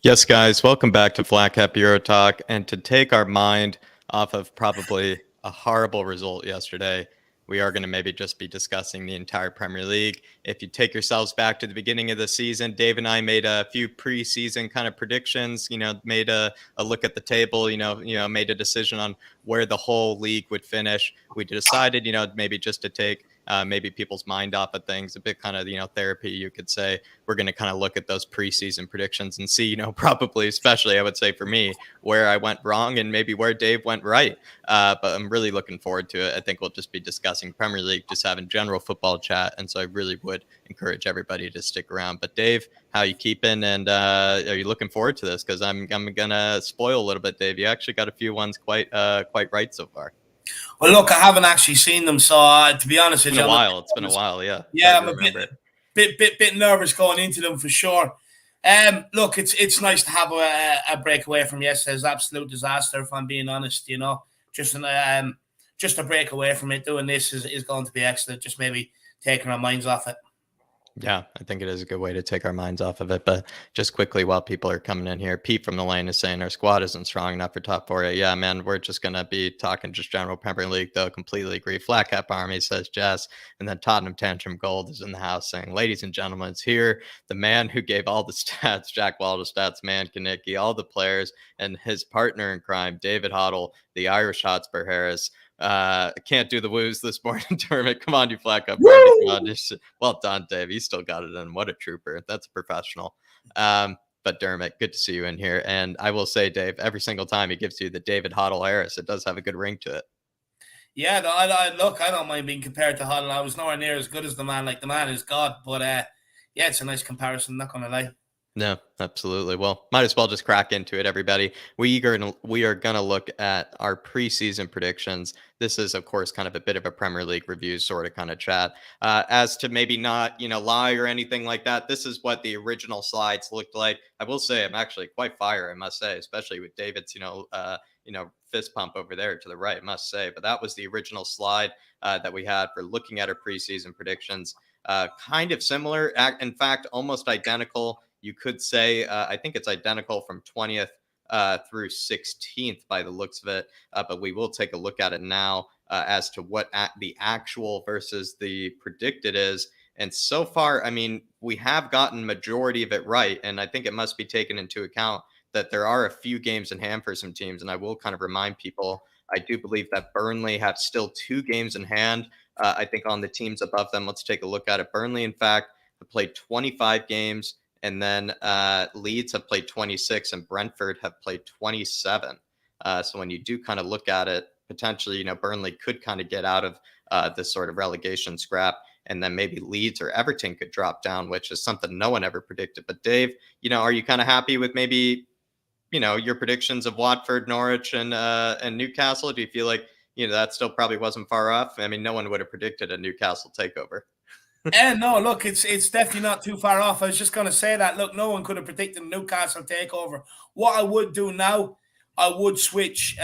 Yes, guys, welcome back to flatcapeurotalk. And to take our mind off of probably a horrible result yesterday, we are going to maybe just be discussing the entire Premier League. If you take yourselves back to the beginning of the season, Dave and I made a few preseason kind of predictions, made a look at the table, made a decision on where the whole league would finish. We decided, maybe just to take maybe people's mind off of things, a bit kind of, therapy, you could say. We're going to kind of look at those preseason predictions and see, probably, especially I would say for me, where I went wrong and maybe where Dave went right. But I'm really looking forward to it. I think we'll just be discussing Premier League, just having general football chat. And so I really would encourage everybody to stick around. But Dave, how you keeping? And are you looking forward to this? Because I'm going to spoil a little bit, Dave. You actually got a few ones quite right so far. Well, look, I haven't actually seen them, so to be honest with you, It's been a while, yeah. Yeah, I'm a bit nervous going into them for sure. Look, it's nice to have a breakaway from yesterday's absolute disaster. If I'm being honest, just a break away from it. Doing this is going to be excellent. Just maybe taking our minds off it. Yeah, I think it is a good way to take our minds off of it. But just quickly, while people are coming in here, Pete from the lane is saying our squad isn't strong enough for top four. Yeah, man, we're just going to be talking just general Premier League, though. Completely agree. Flat Cap Army, says Jess. And then Tottenham Tantrum Gold is in the house saying, ladies and gentlemen, it's here. The man who gave all the stats, Jack Waldo stats, man, Kanicki, all the players, and his partner in crime, David Hoddle, the Irish Hotspur Harris. Can't do the woos this morning, Dermot. Come on, you flat cup. Well done, Dave. You still got it in. What a trooper. That's a professional. But Dermot, good to see you in here. And I will say, Dave, every single time he gives you the David Hoddle Harris, it does have a good ring to it. Yeah, I don't mind being compared to Hoddle. I was nowhere near as good as the man. Like, the man is God. But yeah, it's a nice comparison. Not going to lie. No, absolutely. Well, might as well just crack into it, everybody. We are going to look at our preseason predictions. This is, of course, kind of a bit of a Premier League review sort of kind of chat. As to maybe not, lie or anything like that, this is what the original slides looked like. I will say I'm actually quite fire, I must say, especially with David's, fist pump over there to the right, I must say. But that was the original slide that we had for looking at our preseason predictions. Kind of similar, in fact, almost identical. You could say, I think it's identical from 20th through 16th by the looks of it. But we will take a look at it now as to what the actual versus the predicted is. And so far, I mean, we have gotten majority of it right. And I think it must be taken into account that there are a few games in hand for some teams. And I will kind of remind people, I do believe that Burnley have still 2 games in hand. I think on the teams above them, let's take a look at it. Burnley, in fact, have played 25 games. And then Leeds have played 26 and Brentford have played 27. So when you do kind of look at it, potentially, Burnley could kind of get out of this sort of relegation scrap. And then maybe Leeds or Everton could drop down, which is something no one ever predicted. But Dave, are you kind of happy with maybe, your predictions of Watford, Norwich, and Newcastle? Do you feel like, that still probably wasn't far off? I mean, no one would have predicted a Newcastle takeover. No, look, it's definitely not too far off. I was just going to say that. Look, no one could have predicted Newcastle takeover. What I would do now, I would switch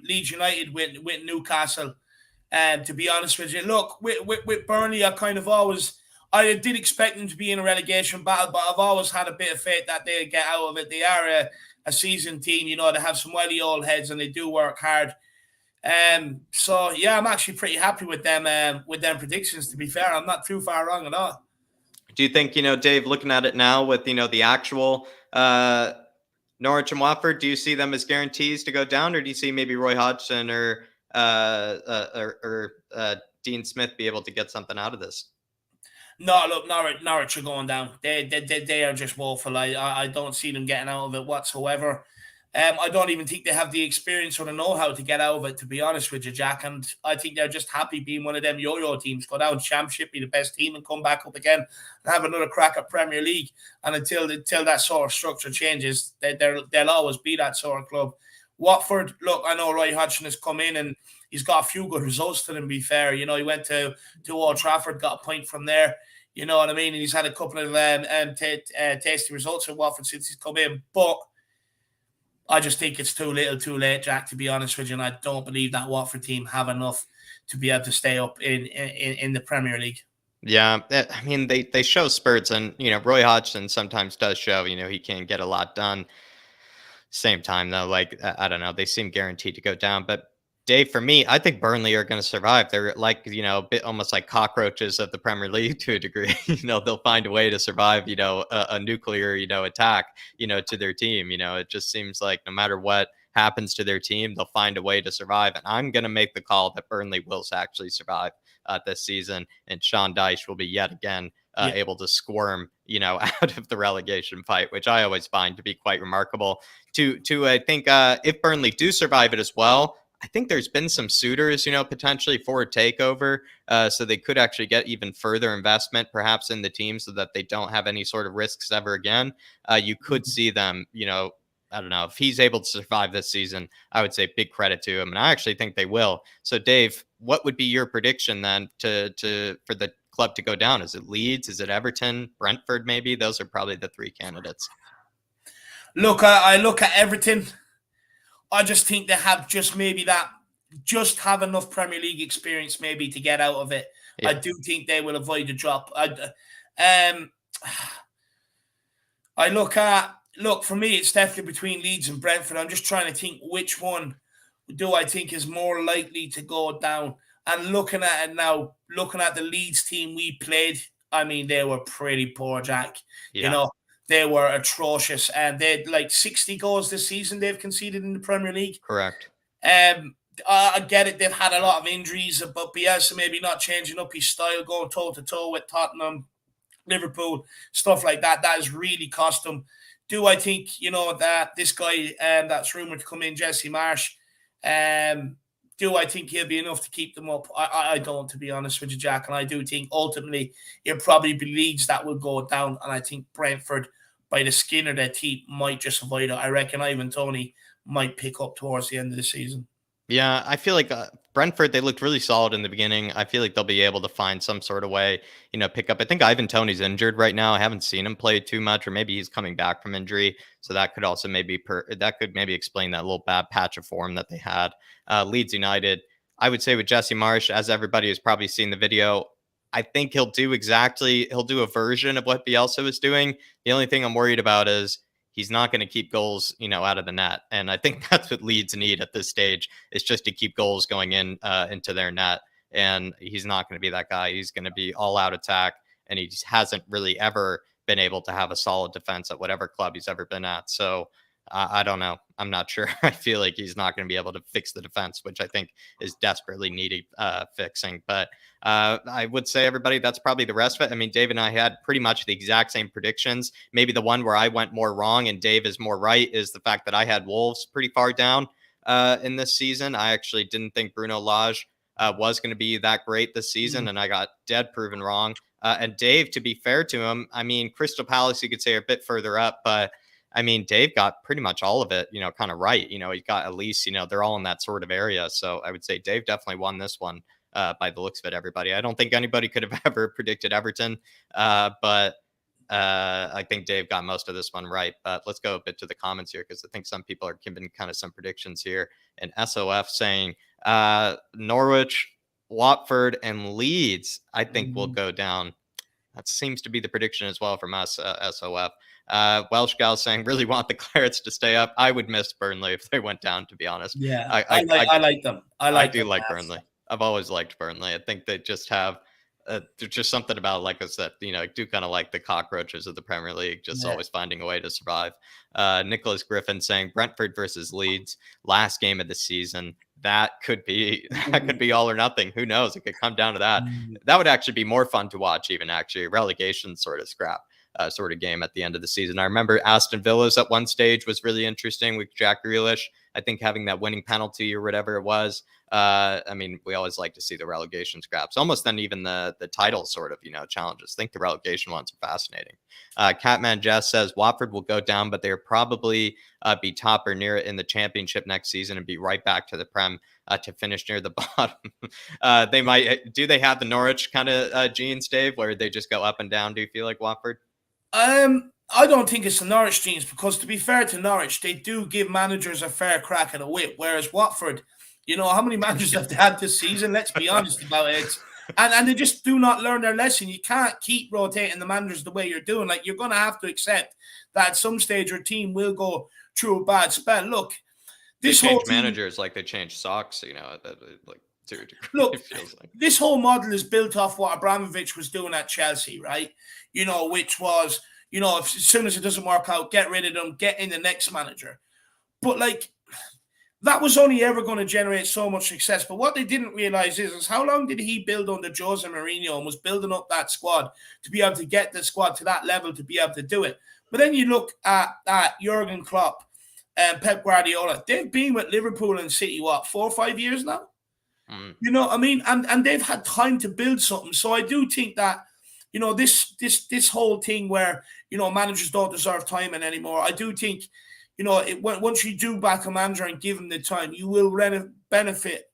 Leeds United with Newcastle. To be honest with you, look, with Burnley, I did expect them to be in a relegation battle, but I've always had a bit of faith that they'll get out of it. They are a seasoned team, they have some wily old heads and they do work hard. So yeah, I'm actually pretty happy with them predictions. To be fair, I'm not too far wrong at all. Do you think, Dave, looking at it now with, the actual Norwich and Watford, do you see them as guarantees to go down, or do you see maybe Roy Hodgson or Dean Smith be able to get something out of this? No, look, Norwich are going down. They are just woeful. I don't see them getting out of it whatsoever. I don't even think they have the experience or the know-how to get out of it, to be honest with you, Jack. And I think they're just happy being one of them yo-yo teams. Go down Championship, be the best team, and come back up again and have another crack at Premier League. And until that sort of structure changes, they'll always be that sort of club. Watford, look, I know Roy Hodgson has come in and he's got a few good results to them, to be fair. He went to Old Trafford, got a point from there. You know what I mean? And he's had a couple of tasty results at Watford since he's come in. But I just think it's too little, too late, Jack, to be honest with you. And I don't believe that Watford team have enough to be able to stay up in the Premier League. Yeah, I mean, they show spurts, and, Roy Hodgson sometimes does show, he can get a lot done. Same time though, like I don't know, they seem guaranteed to go down. But Dave, for me, I think Burnley are going to survive. They're like a bit almost like cockroaches of the Premier League to a degree. They'll find a way to survive. A nuclear attack. To their team. It just seems like no matter what happens to their team, they'll find a way to survive. And I'm going to make the call that Burnley will actually survive this season, and Sean Dyche will be yet again able to squirm, out of the relegation fight, which I always find to be quite remarkable. I think if Burnley do survive it as well, I think there's been some suitors, potentially for a takeover. So they could actually get even further investment, perhaps in the team, so that they don't have any sort of risks ever again. You could see them, I don't know, if he's able to survive this season, I would say big credit to him, and I actually think they will. So, Dave, what would be your prediction then for the club to go down? Is it Leeds? Is it Everton? Brentford? Maybe those are probably the three candidates. Look, I look at Everton. I just think they have just have enough Premier League experience maybe to get out of it. Yeah. I do think they will avoid the drop. Look, for me, it's definitely between Leeds and Brentford. I'm just trying to think which one do I think is more likely to go down. And looking at it now, looking at the Leeds team we played, I mean, they were pretty poor, Jack. Yeah. They were atrocious. And they had like 60 goals this season they've conceded in the Premier League. Correct. I get it. They've had a lot of injuries, but Bielsa maybe not changing up his style, going toe-to-toe with Tottenham, Liverpool, stuff like that. That has really cost them. Do I think, that this guy that's rumoured to come in, Jesse Marsh, do I think he'll be enough to keep them up? I don't, to be honest with you, Jack. And I do think ultimately it'll probably be Leeds that will go down. And I think Brentford, by the skin of their teeth, might just avoid it. I reckon Ivan Toney might pick up towards the end of the season. Yeah, I feel like Brentford, they looked really solid in the beginning. I feel like they'll be able to find some sort of way, pick up. I think Ivan Toney's injured right now. I haven't seen him play too much, or maybe he's coming back from injury. So that could also maybe explain that little bad patch of form that they had. Leeds United, I would say with Jesse Marsh, as everybody has probably seen the video, I think he'll do a version of what Bielsa was doing. The only thing I'm worried about is he's not going to keep goals, out of the net. And I think that's what Leeds need at this stage, is just to keep goals going into their net. And he's not going to be that guy. He's going to be all out attack. And he just hasn't really ever been able to have a solid defense at whatever club he's ever been at. So I don't know. I'm not sure. I feel like he's not going to be able to fix the defense, which I think is desperately needed fixing. But I would say, everybody, that's probably the rest of it. I mean, Dave and I had pretty much the exact same predictions. Maybe the one where I went more wrong and Dave is more right is the fact that I had Wolves pretty far down in this season. I actually didn't think Bruno Lage was going to be that great this season, and I got dead proven wrong. And Dave, to be fair to him, I mean, Crystal Palace, you could say, are a bit further up, but I mean, Dave got pretty much all of it, kind of right. He got at least, they're all in that sort of area. So I would say Dave definitely won this one by the looks of it, everybody. I don't think anybody could have ever predicted Everton, but I think Dave got most of this one right. But let's go a bit to the comments here, because I think some people are giving kind of some predictions here. And SOF saying Norwich, Watford, and Leeds, I think will go down. That seems to be the prediction as well from us, SOF. Welsh Gal saying, really want the Clarets to stay up. I would miss Burnley if they went down, to be honest. Yeah, I like them. I do like Burnley. I've always liked Burnley. I think they just have there's just something about, like I said, I do kind of like the cockroaches of the Premier League, just always finding a way to survive. Nicholas Griffin saying Brentford versus Leeds, last game of the season. That could be all or nothing. Who knows? It could come down to that. That would actually be more fun to watch, even actually a relegation sort of scrap sort of game at the end of the season. I remember Aston Villa's at one stage was really interesting with Jack Grealish, I think, having that winning penalty or whatever it was. I mean, we always like to see the relegation scraps, almost than even the title sort of, challenges. I think the relegation ones are fascinating. Catman Jess says Watford will go down, but they'll probably be top or near it in the championship next season and be right back to the Prem to finish near the bottom. They might. Do they have the Norwich kind of genes, Dave, where they just go up and down? Do you feel like Watford? I don't think it's the Norwich genes, because to be fair to Norwich, they do give managers a fair crack at a whip, whereas Watford, how many managers have they had this season? Let's be honest about it. And they just do not learn their lesson. You can't keep rotating the managers the way you're doing. Like, you're going to have to accept that at some stage your team will go through a bad spell. Look, They this whole change team, managers like they change socks, like to a degree, look, it feels like. this whole model is built off what Abramovich was doing at Chelsea, right? Which was, as soon as it doesn't work out, get rid of them, get in the next manager. But like, that was only ever going to generate so much success. But what they didn't realize is how long did he build under Jose Mourinho and was building up that squad to be able to get the squad to that level to be able to do it. But then you look at Jurgen Klopp and Pep Guardiola. They've been with Liverpool and City, 4 or 5 years now? You know what I mean? And they've had time to build something. So I do think that, this whole thing where, managers don't deserve time anymore. I do think, once you do back a manager and give him the time, you will benefit.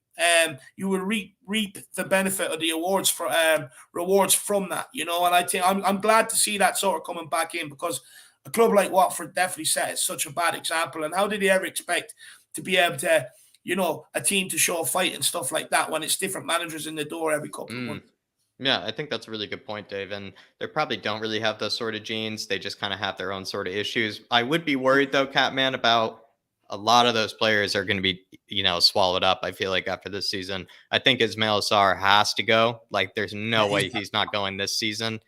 You will reap the benefit of the rewards from that. And I think I'm glad to see that sort of coming back in, because a club like Watford definitely set such a bad example. And how did he ever expect to be able to, a team to show a fight and stuff like that when it's different managers in the door every couple of months? Yeah, I think that's a really good point, Dave. And they probably don't really have those sort of genes. They just kind of have their own sort of issues. I would be worried though, Catman, about a lot of those players are going to be, swallowed up. I feel like after this season, I think Ismail Sarr has to go. Like, there's no way he's not going this season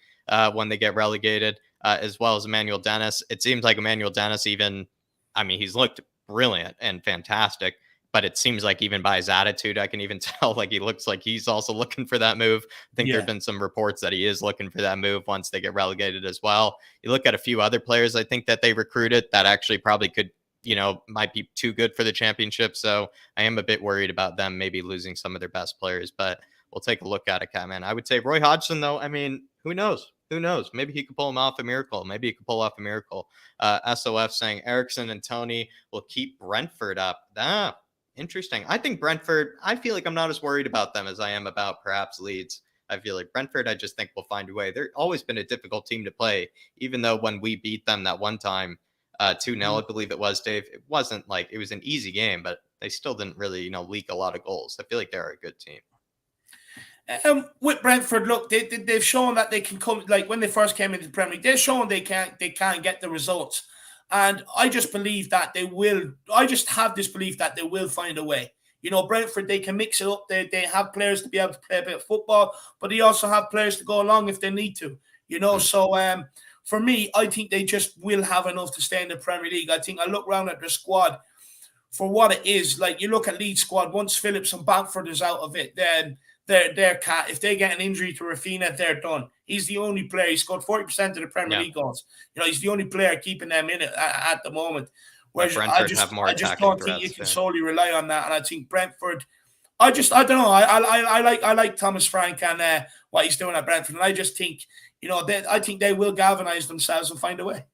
when they get relegated, as well as Emmanuel Dennis. It seems like Emmanuel Dennis, he's looked brilliant and fantastic. But it seems like even by his attitude, I can even tell like he looks like he's also looking for that move. I think there have been some reports that he is looking for that move once they get relegated as well. You look at a few other players I think that they recruited that actually probably could, might be too good for the championship. So I am a bit worried about them maybe losing some of their best players, but we'll take a look at it, Catman. I would say Roy Hodgson, though, who knows? Who knows? Maybe he could pull him off a miracle. Maybe he could pull off a miracle. SOF saying Eriksson and Tony will keep Brentford up. Interesting. I think Brentford, I feel like I'm not as worried about them as I am about perhaps Leeds. I feel like Brentford, I just think will find a way. They've always been a difficult team to play, even though when we beat them that one time, 2-0, I believe it was, Dave, it wasn't like it was an easy game, but they still didn't really, leak a lot of goals. I feel like they're a good team. With Brentford, look, they've shown that they can come, like when they first came into the Premier League, they've shown they can get the results. And I just believe that they will. I just have this belief that they will find a way. Brentford, they can mix it up. They have players to be able to play a bit of football, but they also have players to go along if they need to. So for me, I think they just will have enough to stay in the Premier League. I think I look around at their squad for what it is. Like, you look at Leeds squad, once Phillips and Bamford is out of it, then they're cat. If they get an injury to Rafinha, they're done. He's the only player. He scored 40% of the Premier League goals. He's the only player keeping them in it at the moment. Whereas I just don't think you can solely rely on that. And I think Brentford, I don't know. I like Thomas Frank and what he's doing at Brentford. And I just think, I think they will galvanize themselves and find a way.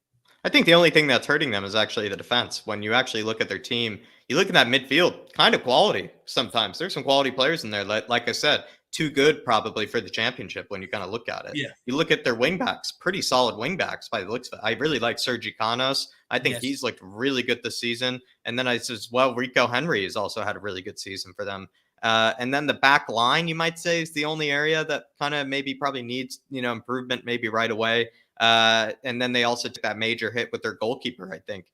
I think the only thing that's hurting them is actually the defense. When you actually look at their team, you look at that midfield, kind of quality sometimes. There's some quality players in there. Like I said, too good probably for the championship when you kind of look at it. Yeah. You look at their wingbacks, pretty solid wingbacks by the looks of it. I really like Sergi Canos. I think he's looked really good this season. And then Rico Henry has also had a really good season for them. And then the back line, you might say, is the only area that kind of probably needs, improvement maybe right away. And then they also took that major hit with their goalkeeper, I think,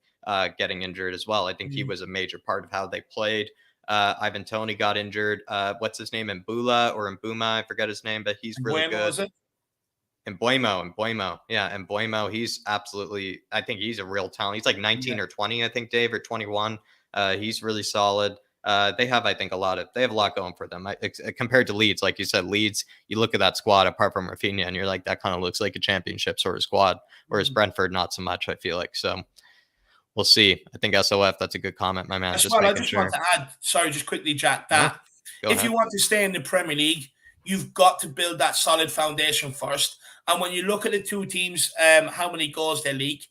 getting injured as well. I think he was a major part of how they played. Ivan Toney got injured. What's his name? Mbuma, I forget his name, but he's really good. Was it? Mbuemo. Yeah, Mbuemo, he's absolutely, I think he's a real talent. He's like 19 or 20, I think, Dave, or 21. He's really solid. They have a lot going for them. Compared to Leeds, like you said, Leeds, you look at that squad apart from Rafinha and you're like, that kind of looks like a championship sort of squad, whereas Brentford, not so much, I feel like. So we'll see. I think SOF, that's a good comment, my man. I just want to add, sorry, just quickly, Jack, that if you want to stay in the Premier League, you've got to build that solid foundation first. And when you look at the two teams, how many goals they leak,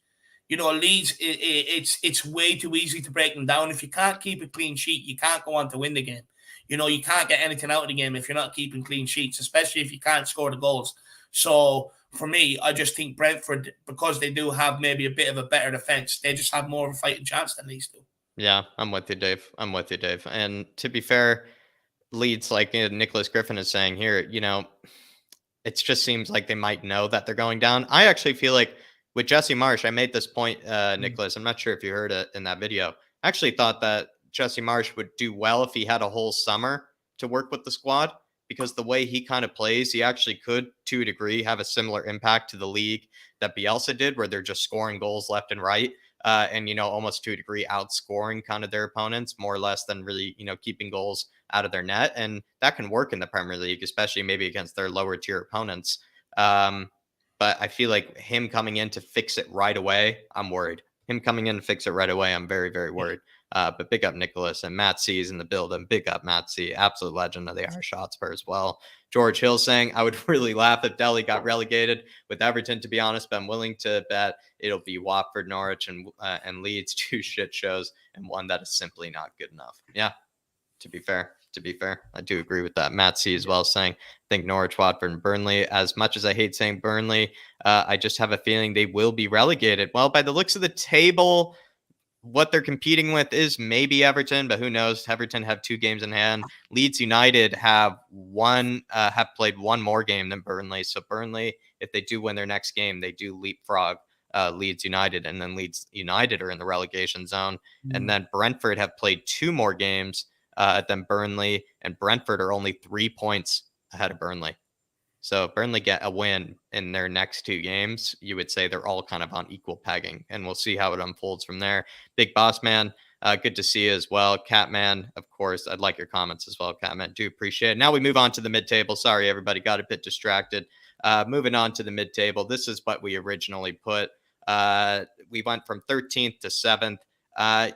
Leeds, it's way too easy to break them down. If you can't keep a clean sheet, you can't go on to win the game. You can't get anything out of the game if you're not keeping clean sheets, especially if you can't score the goals. So for me, I just think Brentford, because they do have maybe a bit of a better defense, they just have more of a fighting chance than these two. Yeah, I'm with you, Dave. And to be fair, Leeds, like Nicholas Griffin is saying here, it just seems like they might know that they're going down. I actually feel like with Jesse Marsch, I made this point, Nicholas. I'm not sure if you heard it in that video. I actually thought that Jesse Marsch would do well if he had a whole summer to work with the squad, because the way he kind of plays, he actually could, to a degree, have a similar impact to the league that Bielsa did, where they're just scoring goals left and right. And, almost to a degree outscoring kind of their opponents more or less than really, keeping goals out of their net. And that can work in the Premier League, especially maybe against their lower tier opponents. But I feel like him coming in to fix it right away, I'm worried. Him coming in to fix it right away, I'm very, very worried. But big up Nicholas, and Matt C is in the building. Big up Matt C, absolute legend of the Irish Hotspur as well. George Hill saying, I would really laugh if Delhi got relegated with Everton, to be honest, but I'm willing to bet it'll be Watford, Norwich, and Leeds, 2 shit shows, and one that is simply not good enough. Yeah, to be fair, I do agree with that. Matt C as well saying, I think Norwich, Watford, and Burnley, as much as I hate saying Burnley, I just have a feeling they will be relegated. Well, by the looks of the table, what they're competing with is maybe Everton, but who knows? Everton have 2 games in hand. Leeds United have played one more game than Burnley. So Burnley, if they do win their next game, they do leapfrog Leeds United, and then Leeds United are in the relegation zone. And then Brentford have played 2 more games than Burnley, and Brentford are only 3 points ahead of Burnley. So if Burnley get a win in their next 2 games, you would say they're all kind of on equal pegging, and we'll see how it unfolds from there. Big Boss Man, good to see you as well. Catman, of course, I'd like your comments as well, Catman. Do appreciate it. Now we move on to the mid-table. Sorry, everybody, got a bit distracted. Moving on to the mid-table. This is what we originally put. We went from 13th to 7th.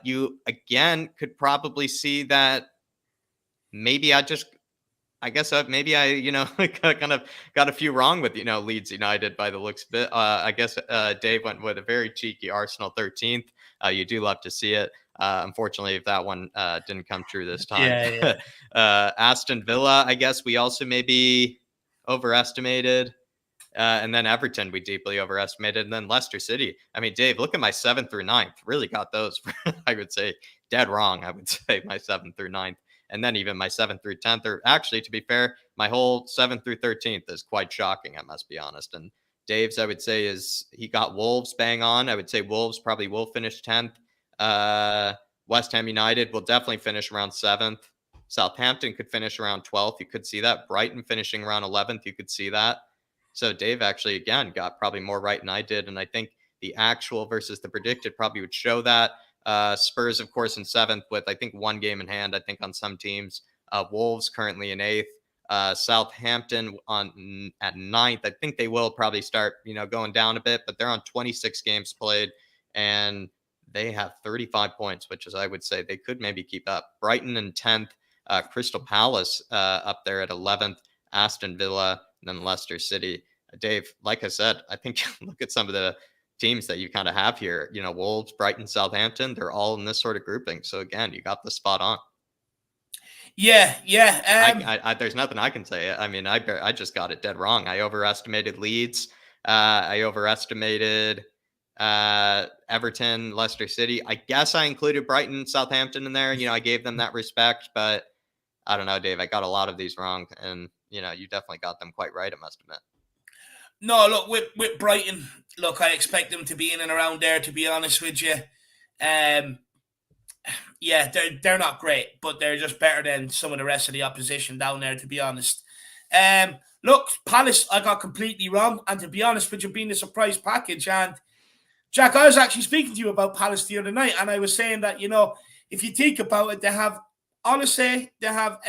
You, again, could probably see that maybe I guess maybe I, kind of got a few wrong with, Leeds United by the looks of it. I guess Dave went with a very cheeky Arsenal 13th. You do love to see it. Unfortunately, if that one didn't come true this time. Yeah. Aston Villa, I guess we also maybe overestimated. And then Everton, we deeply overestimated. And then Leicester City. I mean, Dave, look at my 7th through 9th. Really got those, I would say, dead wrong. I would say my 7th through 9th. And then even my 7th through 10th, or actually, to be fair, my whole 7th through 13th is quite shocking, I must be honest. And Dave's, I would say, is he got Wolves bang on. I would say Wolves probably will finish 10th. West Ham United will definitely finish around 7th. Southampton could finish around 12th. You could see that. Brighton finishing around 11th. You could see that. So Dave actually, again, got probably more right than I did. And I think the actual versus the predicted probably would show that. Spurs, of course, in 7th with, I think, 1 game in hand, I think, on some teams. Wolves currently in 8th. Southampton at 9th. I think they will probably start, going down a bit, but they're on 26 games played, and they have 35 points, which is, I would say, they could maybe keep up. Brighton in 10th. Crystal Palace up there at 11th. Aston Villa, and then Leicester City. Dave, like I said, I think look at some of the teams that you kind of have here, Wolves, Brighton, Southampton, they're all in this sort of grouping. So again, you got the spot on. Yeah. There's nothing I can say. I mean, I just got it dead wrong. I overestimated Leeds. I overestimated Everton, Leicester City. I guess I included Brighton, Southampton in there. I gave them that respect, but I don't know, Dave. I got a lot of these wrong, and you definitely got them quite right, I must admit. No, look, with Brighton, look, I expect them to be in and around there, to be honest with you. Yeah, they're not great, but they're just better than some of the rest of the opposition down there, to be honest. Look, Palace, I got completely wrong, and to be honest with you, being a surprise package. And Jack, I was actually speaking to you about Palace the other night, and I was saying that, if you think about it, they have Oliseh, they have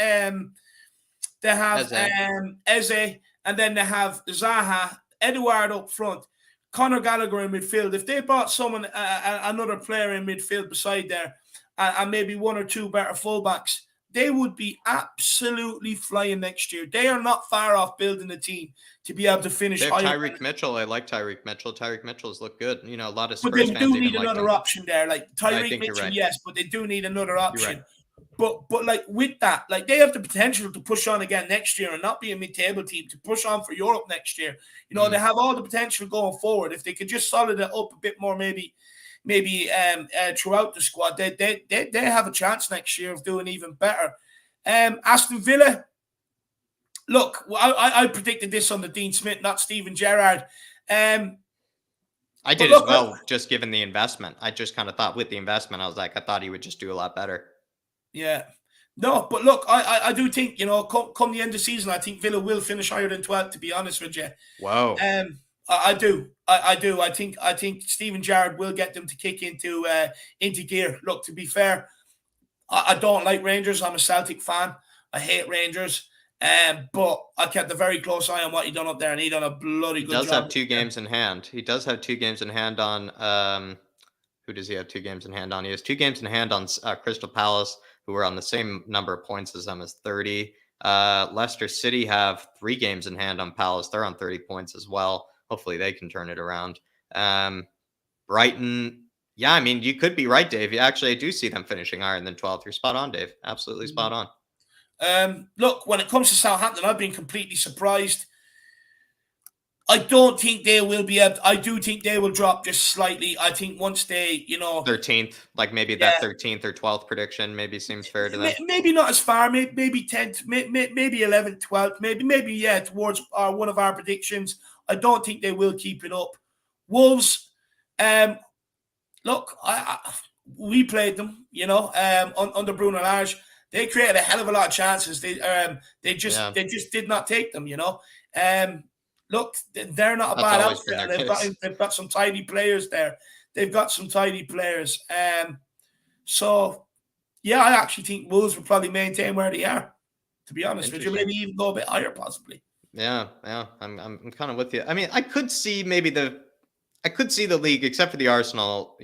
Eze, and then they have Zaha, Edouard up front, Conor Gallagher in midfield. If they brought someone, another player in midfield beside there, and maybe 1 or 2 better fullbacks, they would be absolutely flying next year. They are not far off building a team to be able to finish. They have Tyreek Mitchell. I like Tyreek Mitchell. Tyreek Mitchell's look good. A lot of Spurs fans. But they do need another option there. Like Tyreek Mitchell, right. Yes, but they do need another option. Right. But like with that, like they have the potential to push on again next year and not be a mid-table team, to push on for Europe next year. They have all the potential going forward. If they could just solid it up a bit more, maybe throughout the squad, they have a chance next year of doing even better. Aston Villa. Look, I predicted this on the Dean Smith, not Steven Gerrard. I But did as look, well, just given the investment. I just kind of thought with the investment, I thought he would just do a lot better. yeah. No, but look, I do think, come the end of the season, I think Villa will finish higher than 12th, to be honest with you. Whoa. I do. I do. I think Steven Gerrard will get them to kick into gear. Look, to be fair, I don't like Rangers. I'm a Celtic fan. I hate Rangers. But I kept a very close eye on what he done up there, and he done a bloody good Does job. have 2 games in hand. He does have 2 games in hand on who does he have 2 games in hand on? He has 2 games in hand on Crystal Palace, who are on the same number of points as them, as 30. Leicester City have 3 games in hand on Palace. They're on 30 points as well. Hopefully they can turn it around. Brighton, yeah, I mean, you could be right, Dave. Actually, I do see them finishing higher than 12th. You're spot on, Dave. Absolutely spot on. Look, when it comes to Southampton, I've been completely surprised. I don't think they will be able. I do think they will drop just slightly. I think once they, 13th, like maybe that 13th or 12th prediction maybe seems fair to them. Maybe not as far. Maybe 10th, maybe 11th, 12th, maybe towards one of our predictions. I don't think they will keep it up. Wolves, look, we played them, under Bruno Lage. They created a hell of a lot of chances. They just did not take them, Look, they're not a bad outfit. They've got some tidy players there. They've got some tidy players. So, yeah, I actually think Wolves will probably maintain where they are, to be honest with you. Maybe even go a bit higher, possibly. Yeah. I'm kind of with you. I mean, I could see the league, except for the Arsenal,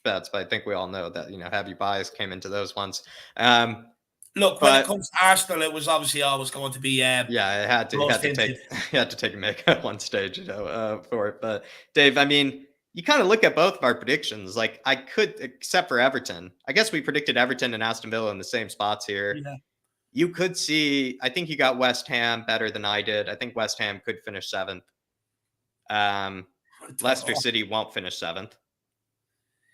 bets, but I think we all know that, heavy bias came into those ones. Look, when it comes to Arsenal, it was obviously always going to be it had to take a make at one stage, for it. But Dave, I mean, you kind of look at both of our predictions. Like I could, except for Everton. I guess we predicted Everton and Aston Villa in the same spots here. Yeah. You could see, I think you got West Ham better than I did. I think West Ham could finish 7th. Leicester City won't finish 7th.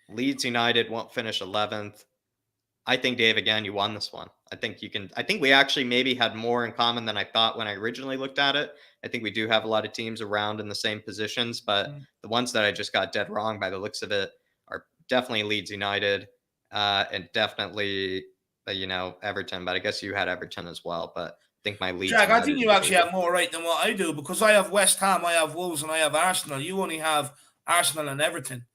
Leeds United won't finish 11th. I think, Dave, again, you won this one. I think we actually maybe had more in common than I thought when I originally looked at it. I think we do have a lot of teams around in the same positions, but the ones that I just got dead wrong by the looks of it are definitely Leeds United, and definitely, Everton. But I guess you had Everton as well. But I think my Leeds. Jack, I think you actually have more right than what I do, because I have West Ham, I have Wolves, and I have Arsenal. You only have Arsenal and Everton.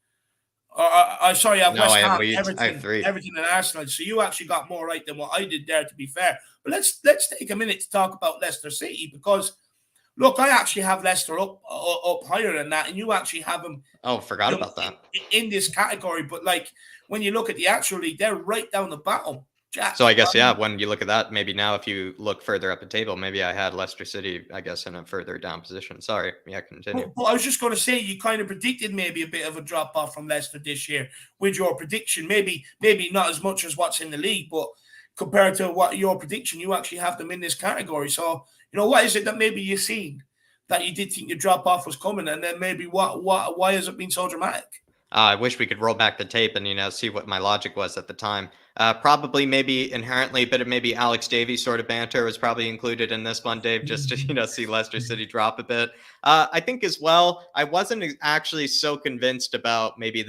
Sorry, I have West Ham, Everton, and Arsenal. So you actually got more right than what I did there, to be fair. But let's take a minute to talk about Leicester City, because look, I actually have Leicester up higher than that, and you actually have them. Oh, forgot about that in this category. But like when you look at the actual league, they're right down the bottom. Jack, so I guess when you look at that, maybe now if you look further up the table, maybe I had Leicester City, I guess, in a further down position. Sorry, continue. But I was just going to say, you kind of predicted maybe a bit of a drop off from Leicester this year with your prediction. Maybe not as much as what's in the league, but compared to what your prediction, you actually have them in this category. So what is it that maybe you've seen that you did think your drop off was coming, and then maybe why has it been so dramatic? I wish we could roll back the tape and see what my logic was at the time. Probably maybe inherently a bit of maybe Alex Davies sort of banter was probably included in this one, Dave, just to see Leicester City drop a bit. I think as well, I wasn't actually so convinced about maybe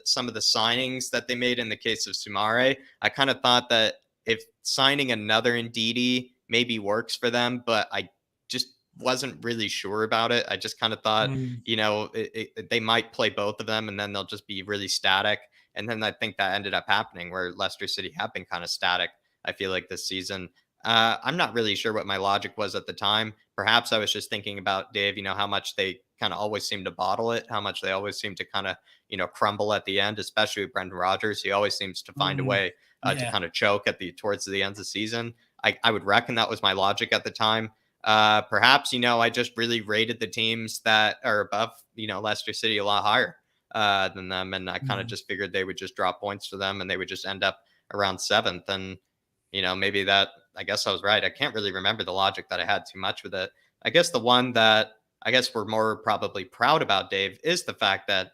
some of the signings that they made in the case of Soumare. I kind of thought that if signing another Ndidi maybe works for them, but I just wasn't really sure about it. I just kind of thought, they might play both of them and then they'll just be really static. And then I think that ended up happening where Leicester City have been kind of static, I feel like, this season. I'm not really sure what my logic was at the time. Perhaps I was just thinking about, Dave, how much they kind of always seem to bottle it, how much they always seem to kind of, crumble at the end, especially with Brendan Rodgers. He always seems to find a way to kind of choke towards the end of the season. I would reckon that was my logic at the time. Perhaps, I just really rated the teams that are above, Leicester City a lot higher than them. And I kind of just figured they would just drop points to them and they would just end up around 7th. And, maybe I guess I was right. I can't really remember the logic that I had too much with it. I guess the one that I guess we're more probably proud about, Dave, is the fact that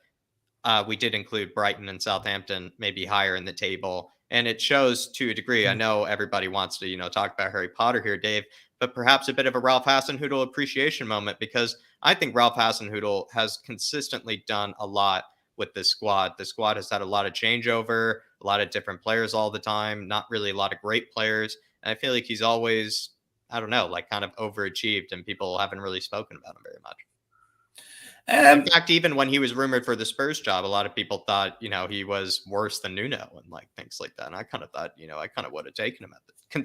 we did include Brighton and Southampton maybe higher in the table. And it shows to a degree. I know everybody wants to, talk about Harry Potter here, Dave, but perhaps a bit of a Ralph Hasenhüttl appreciation moment, because I think Ralph Hasenhüttl has consistently done a lot with this squad. The squad has had a lot of changeover, a lot of different players all the time, not really a lot of great players. And I feel like he's always, I don't know, like kind of overachieved, and people haven't really spoken about him very much. In fact, even when he was rumored for the Spurs job, a lot of people thought, he was worse than Nuno and like things like that. And I kind of thought, I kind of would have taken him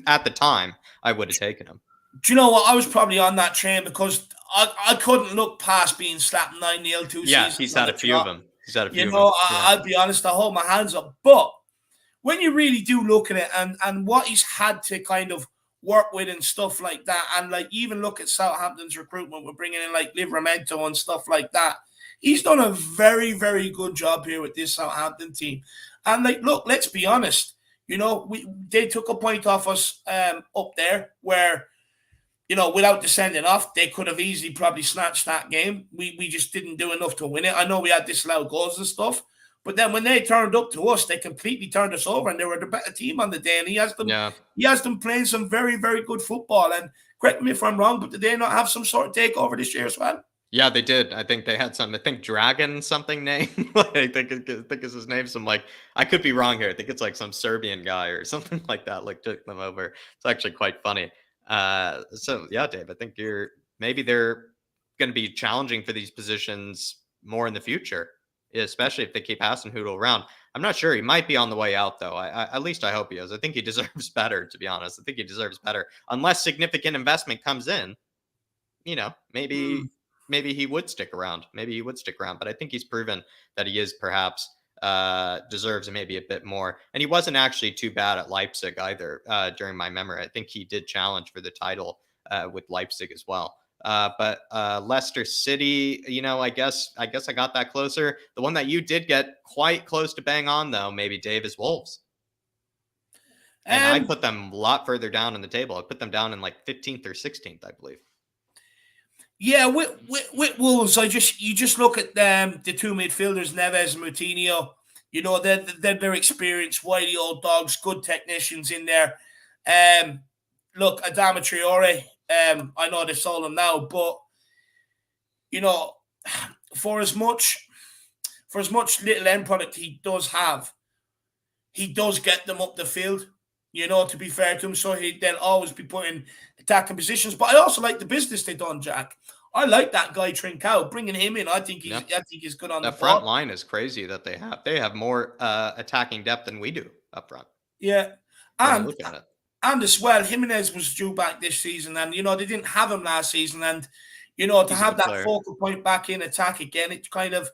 at the time. I would have taken him. Do you know what? I was probably on that train because I couldn't look past being slapped 9-0 2 seasons. He's had a few of them. He's had a few. I'll be honest. I hold my hands up. But when you really do look at it and what he's had to kind of work with and stuff like that, and like even look at Southampton's recruitment, we're bringing in like Livramento and stuff like that. He's done a very, very good job here with this Southampton team. And like, look, let's be honest. They took a point off us up there where, without descending off, they could have easily probably snatched that game. We just didn't do enough to win it. I know we had disallowed goals and stuff, but then when they turned up to us, they completely turned us over, and they were the better team on the day. And he has them playing some very, very good football. And correct me if I'm wrong, but did they not have some sort of takeover this year as well? Yeah, they did. I think they had some. I think Dragon something name. I think is his name. Some like, I could be wrong here. I think it's like some Serbian guy or something like that. Like took them over. It's actually quite funny. So yeah, Dave, I think maybe they're going to be challenging for these positions more in the future, especially if they keep Hasenhüttl around. I'm not sure. He might be on the way out, though. I at least I hope he is. I think he deserves better, to be honest. I think he deserves better. Unless significant investment comes in, maybe he would stick around. But I think he's proven that he is perhaps deserves maybe a bit more. And he wasn't actually too bad at Leipzig either during my memory. I think he did challenge for the title with Leipzig as well. But Leicester City, I guess I got that closer. The one that you did get quite close to bang on, though, maybe, Dave, is Wolves. And I put them a lot further down in the table. I put them down in like 15th or 16th, I believe. Yeah, with Wolves, you just look at the two midfielders, Neves and Moutinho. They're experienced, wily old dogs, good technicians in there. Look, Adama Traore, I know they sold him now, but for as much little end product he does have, he does get them up the field. To be fair to him, so they'll always be put in attacking positions. But I also like the business they done, Jack. I like that guy Trincao, bringing him in. I think he's good on the front line is crazy that they have. They have more attacking depth than we do up front. Yeah, and as well, Jimenez was due back this season, and they didn't have him last season, and to have that focal point back in attack again, it kind of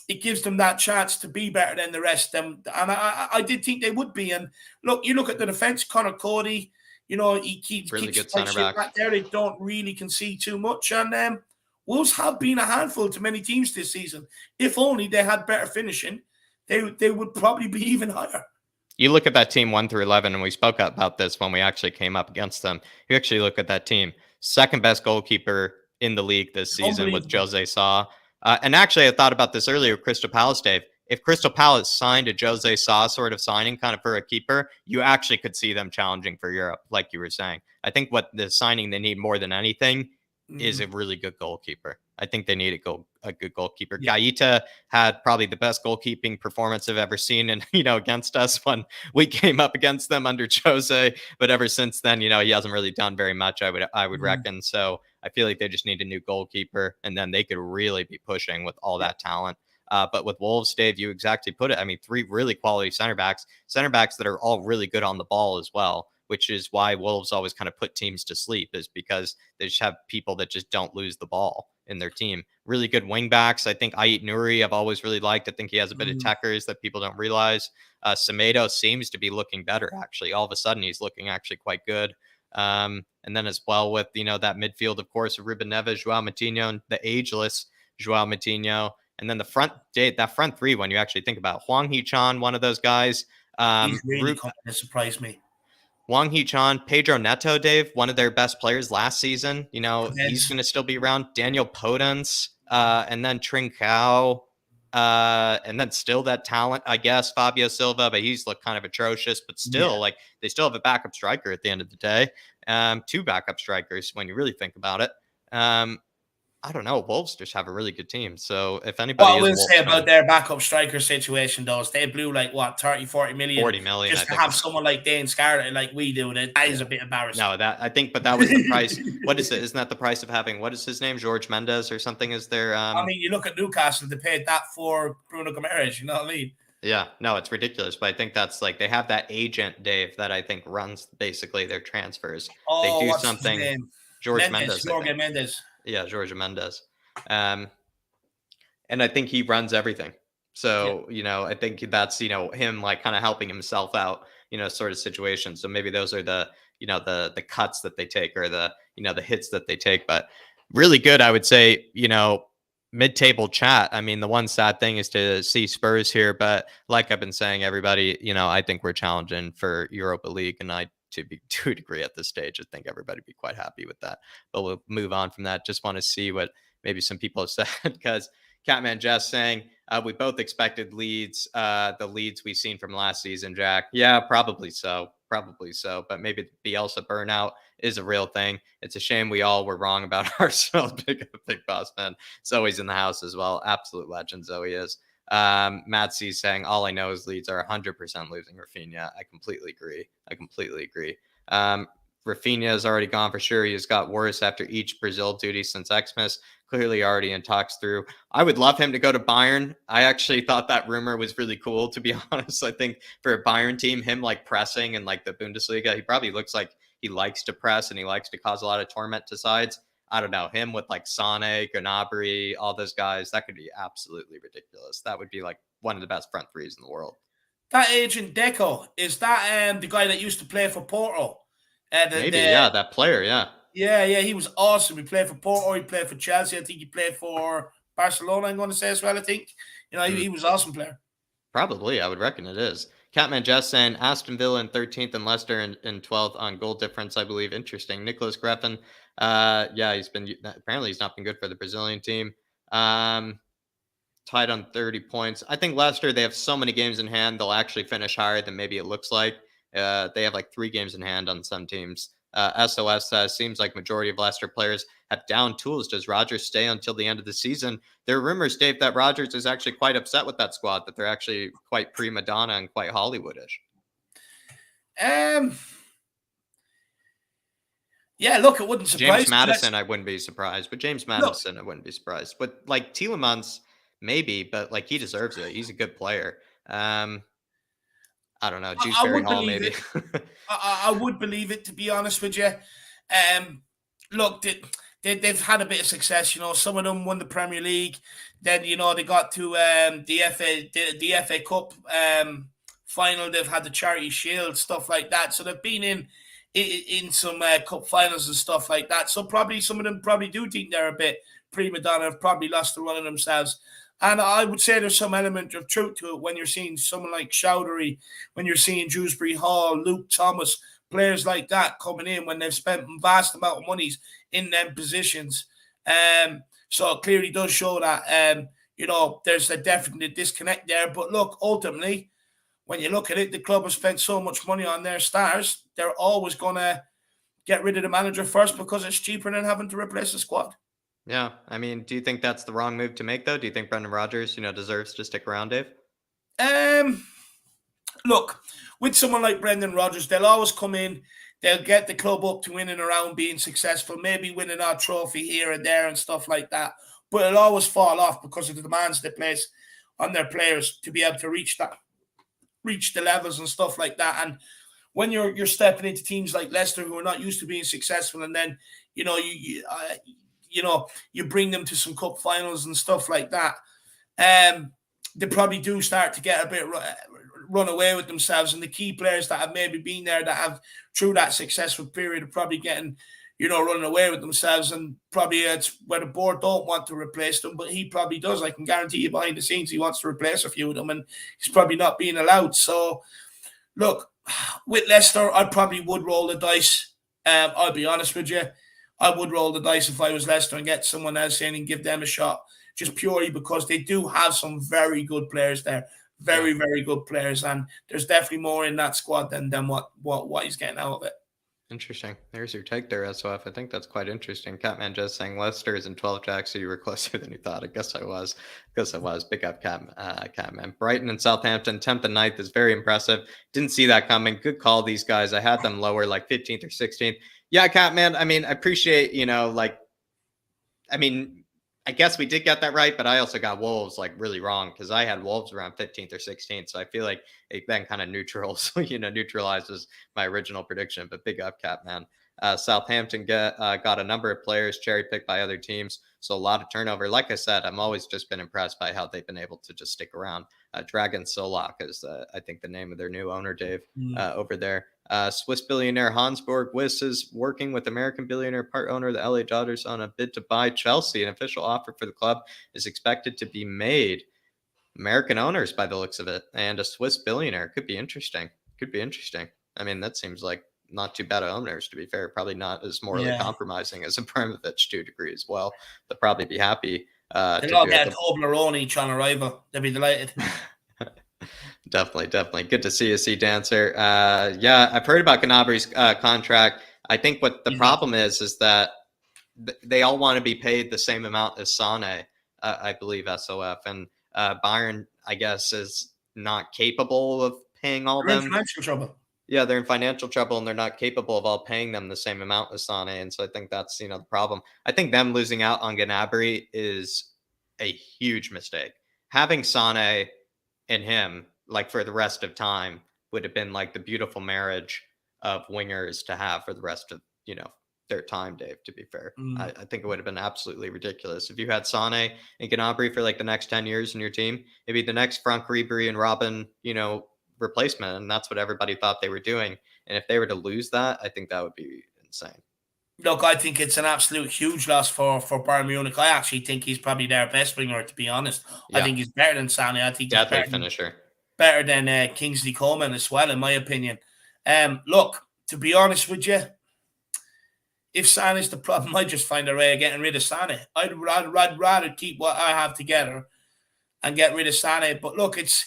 it gives them that chance to be better than the rest of them. And I did think they would be. And look, you look at the defense, Connor Cody, he keeps really good center back there. They don't really concede too much. And Wolves have been a handful to many teams this season. If only they had better finishing, they would probably be even higher. You look at that team 1 through 11, and we spoke about this when we actually came up against them. You actually look at that team, second best goalkeeper in the league this season with Jose Sa. And actually, I thought about this earlier with Crystal Palace, Dave. If Crystal Palace signed a Jose Sa sort of signing kind of for a keeper, you actually could see them challenging for Europe, like you were saying. I think what the signing they need more than anything is a really good goalkeeper. I think they need a good goalkeeper. Yeah. Gaeta had probably the best goalkeeping performance I've ever seen, and against us when we came up against them under Jose. But ever since then, he hasn't really done very much. I would reckon. So I feel like they just need a new goalkeeper, and then they could really be pushing with all that talent. But with Wolves, Dave, you exactly put it. I mean, 3 really quality center backs that are all really good on the ball as well, which is why Wolves always kind of put teams to sleep, is because they just have people that just don't lose the ball in their team. Really good wing backs. I think Ait Nouri I've always really liked. I think he has a bit of techers that people don't realize. Semedo seems to be looking better, actually. All of a sudden, he's looking actually quite good. And then as well with, that midfield, of course, of Ruben Neves, João Moutinho, and the ageless João Moutinho. And then that front three, when you actually think about it, Hwang Hee-chan, one of those guys. He's really coming to surprise me. Hwang Hee-chan, Pedro Neto, Dave, one of their best players last season. He's going to still be around. Daniel Podence, and then Trincao. And then still that talent, I guess, Fabio Silva, but he's looked kind of atrocious. But still, like, they still have a backup striker at the end of the day. 2 backup strikers when you really think about it. I don't know. Wolves just have a really good team. So if anybody What I is a will Wolves say fan, about their backup striker situation, though, is they blew like what 30, 40 million 40 million, just I to think. have someone like Dane Scarlett like we do. That is a bit embarrassing. No, that I think, but that was the price. What is it? Isn't that the price of having, what is his name? George Mendes or something is there? I mean, you look at Newcastle, they paid that for Bruno Guimaraes, you know what I mean? Yeah, no, it's ridiculous. But I think that's like, they have that agent, Dave, that I think runs basically their transfers. They Oh, do what's his something. name? George Mendes, Mendes, I Jorge think. Mendes. Yeah, George Mendes. And I think he runs everything. Yeah. So, I think that's, him like kind of helping himself out, sort of situation. So maybe those are the cuts that they take, or the hits that they take. But really good, I would say, mid-table chat. I mean, the one sad thing is to see Spurs here, but like I've been saying, everybody, I think we're challenging for Europa League, and to a degree at this stage, I think everybody would be quite happy with that. But we'll move on from that. Just want to see what maybe some people have said, because Catman Jess saying, we both expected Leeds, the Leeds we've seen from last season, Jack. Yeah, probably so. Probably so. But maybe the Bielsa burnout is a real thing. It's a shame we all were wrong about Arsenal. Big boss man. Zoe's in the house as well. Absolute legend, Zoe is. Matt C saying, all I know is Leeds are 100% losing Rafinha. I completely agree. Rafinha has already gone for sure. He has got worse after each Brazil duty since Xmas. Clearly already in talks through. I would love him to go to Bayern. I actually thought that rumor was really cool, to be honest. I think for a Bayern team, him like pressing and like the Bundesliga, he probably looks like he likes to press and he likes to cause a lot of torment to sides. I don't know, him with like Sane, Gnabry, all those guys, that could be absolutely ridiculous. That would be like one of the best front threes in the world. That agent Deco, is that the guy that used to play for Porto? Maybe, yeah, that player, yeah. Yeah, he was awesome. He played for Porto, he played for Chelsea. I think he played for Barcelona, I'm going to say as well, I think. He was an awesome player. Probably, I would reckon it is. Catman Jess saying Aston Villa in 13th and Leicester in 12th on goal difference, I believe. Interesting. Nicholas Greffen, yeah, apparently he's not been good for the Brazilian team. Tied on 30 points. I think Leicester, they have so many games in hand, they'll actually finish higher than maybe it looks like. They have like 3 games in hand on some teams. SOS says, seems like majority of Leicester players have down tools. Does Rodgers stay until the end of the season? There are rumors, Dave, that Rodgers is actually quite upset with that squad, that they're actually quite prima donna and quite Hollywoodish. Yeah, look, it wouldn't surprise James Maddison, I wouldn't be surprised. But James Maddison, I wouldn't be surprised. But like Tielemans, maybe, but like he deserves it. He's a good player. I don't know. Dewsbury Hall, maybe. I would believe it, to be honest with you. Look, they've had a bit of success. Some of them won the Premier League. Then they got to the FA Cup final. They've had the Charity Shield, stuff like that. So they've been in some cup finals and stuff like that. So probably some of them probably do think they're a bit prima donna. Have probably lost the run of themselves. And I would say there's some element of truth to it when you're seeing someone like Chowdhury, when you're seeing Dewsbury Hall, Luke Thomas, players like that coming in when they've spent vast amount of monies in them positions. So it clearly does show that, there's a definite disconnect there. But look, ultimately, when you look at it, the club has spent so much money on their stars, they're always going to get rid of the manager first because it's cheaper than having to replace the squad. Yeah, I mean, do you think that's the wrong move to make, though? Do you think Brendan Rodgers, deserves to stick around, Dave? Look, with someone like Brendan Rodgers, they'll always come in, they'll get the club up to winning around being successful, maybe winning our trophy here and there and stuff like that. But it'll always fall off because of the demands they place on their players to be able to reach the levels and stuff like that. And when you're stepping into teams like Leicester who are not used to being successful, and then you bring them to some cup finals and stuff like that, they probably do start to get a bit run away with themselves. And the key players that have maybe been there, that have through that successful period, are probably getting, running away with themselves. And probably it's where the board don't want to replace them, but he probably does. I can guarantee you behind the scenes he wants to replace a few of them, and he's probably not being allowed. So, look, with Leicester, I probably would roll the dice. I'll be honest with you. I would roll the dice if I was Leicester and get someone else in and give them a shot, just purely because they do have some very good players there. Very, very good players. And there's definitely more in that squad than what he's getting out of it. Interesting. There's your take there, SOF. I think that's quite interesting. Catman just saying Leicester is in 12, Jack, so you were closer than you thought. I guess I was. Big up, Catman. Brighton and Southampton, 10th and 9th is very impressive. Didn't see that coming. Good call, these guys. I had them lower, like 15th or 16th. Yeah, Catman, I mean, I appreciate, I guess we did get that right, but I also got Wolves like really wrong because I had Wolves around 15th or 16th. So I feel like it then kind of neutralizes my original prediction. But big up, Catman. Southampton got a number of players cherry picked by other teams. So a lot of turnover. Like I said, I'm always just been impressed by how they've been able to just stick around. Dragon Solak is, I think, the name of their new owner, Dave, over there. Swiss billionaire Hansburg Wyss is working with American billionaire part owner of the LA Dodgers on a bid to buy Chelsea. An official offer for the club is expected to be made. American owners by the looks of it, and a Swiss billionaire. Could be interesting. I mean, that seems like not too bad owners, to be fair. Probably not as morally compromising as Abramovich to a degree as well. They'll probably be happy. They'll all get a Toblerone each on arrival. They'll be delighted. Definitely. Good to see you, Sea Dancer. Yeah, I've heard about Gnabry's contract. I think what the problem is that they all want to be paid the same amount as Sané, I believe, SOF. And Bayern, I guess, is not capable of paying all They're them. in financial trouble. Yeah, they're in financial trouble, and they're not capable of all paying them the same amount as Sané. And so I think that's, the problem. I think them losing out on Gnabry is a huge mistake. Having Sané and him, like for the rest of time, would have been like the beautiful marriage of wingers to have for the rest of, their time, Dave, to be fair. I think it would have been absolutely ridiculous. If you had Sané and Gnabry for like the next 10 years in your team, it'd be the next Franck Ribery and Robin, replacement. And that's what everybody thought they were doing. And if they were to lose that, I think that would be insane. Look, I think it's an absolute huge loss for Bayern Munich. I actually think he's probably their best winger, to be honest. Yeah. I think he's better than Sané. I think definitely finisher. Better than Kingsley Coman as well, in my opinion. Look, to be honest with you, if Sané's the problem, I'd just find a way of getting rid of Sané. I'd rather keep what I have together and get rid of Sané. But look, it's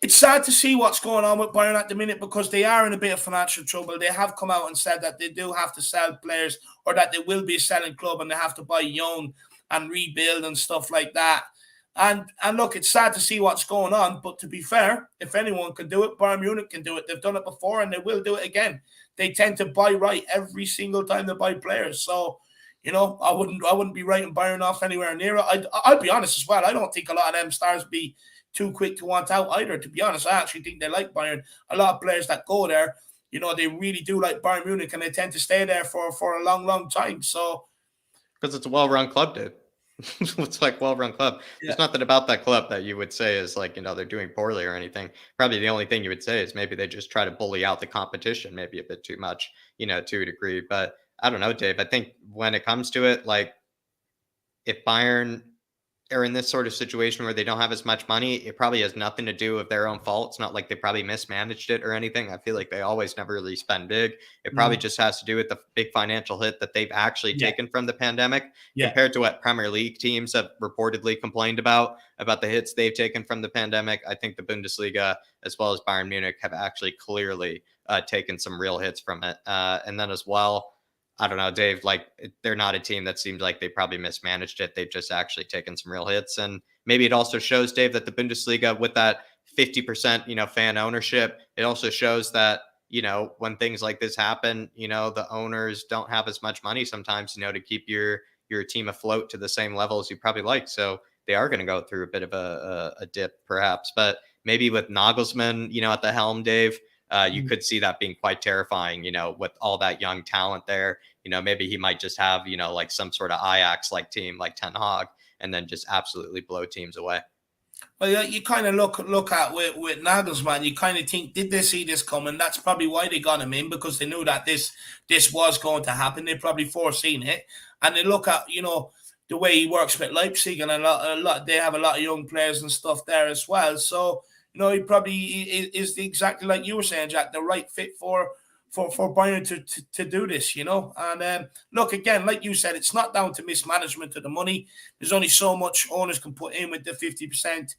sad to see what's going on with Bayern at the minute because they are in a bit of financial trouble. They have come out and said that they do have to sell players or that they will be a selling club and they have to buy young and rebuild and stuff like that. And look, it's sad to see what's going on. But to be fair, if anyone can do it, Bayern Munich can do it. They've done it before and they will do it again. They tend to buy right every single time they buy players. So, I wouldn't be writing Bayern off anywhere near it. I'll be honest as well. I don't think a lot of them stars be too quick to want out either, to be honest. I actually think they like Bayern. A lot of players that go there, they really do like Bayern Munich and they tend to stay there for a long, long time. So, because it's a well-run club, dude. It's like well-run club. Yeah. There's nothing about that club that you would say is like, they're doing poorly or anything. Probably the only thing you would say is maybe they just try to bully out the competition, maybe a bit too much, to a degree. But I don't know, Dave. I think when it comes to it, like if Bayern are in this sort of situation where they don't have as much money, it probably has nothing to do with their own fault. It's not like they probably mismanaged it or anything. I feel like they always never really spend big. It probably just has to do with the big financial hit that they've actually taken from the pandemic compared to what Premier League teams have reportedly complained about the hits they've taken from the pandemic. I think the Bundesliga, as well as Bayern Munich, have actually clearly taken some real hits from it. And then as well, I don't know, Dave, like they're not a team that seems like they probably mismanaged it. They've just actually taken some real hits. And maybe it also shows, Dave, that the Bundesliga with that 50%, fan ownership, it also shows that, when things like this happen, the owners don't have as much money sometimes, to keep your team afloat to the same level as you probably like. So they are going to go through a bit of a dip perhaps, but maybe with Nagelsmann, at the helm, Dave, you could see that being quite terrifying, with all that young talent there. Maybe he might just have, like some sort of Ajax-like team like Ten Hag and then just absolutely blow teams away. Well, you kind of look at with Nagelsmann, you kind of think, did they see this coming? That's probably why they got him in, because they knew that this was going to happen. They probably foreseen it. And they look at, the way he works with Leipzig and a lot, they have a lot of young players and stuff there as well. So, he probably is exactly like you were saying, Jack, the right fit for for Bayern to do this, you know. And look, again, like you said, it's not down to mismanagement of the money. There's only so much owners can put in with the 50%,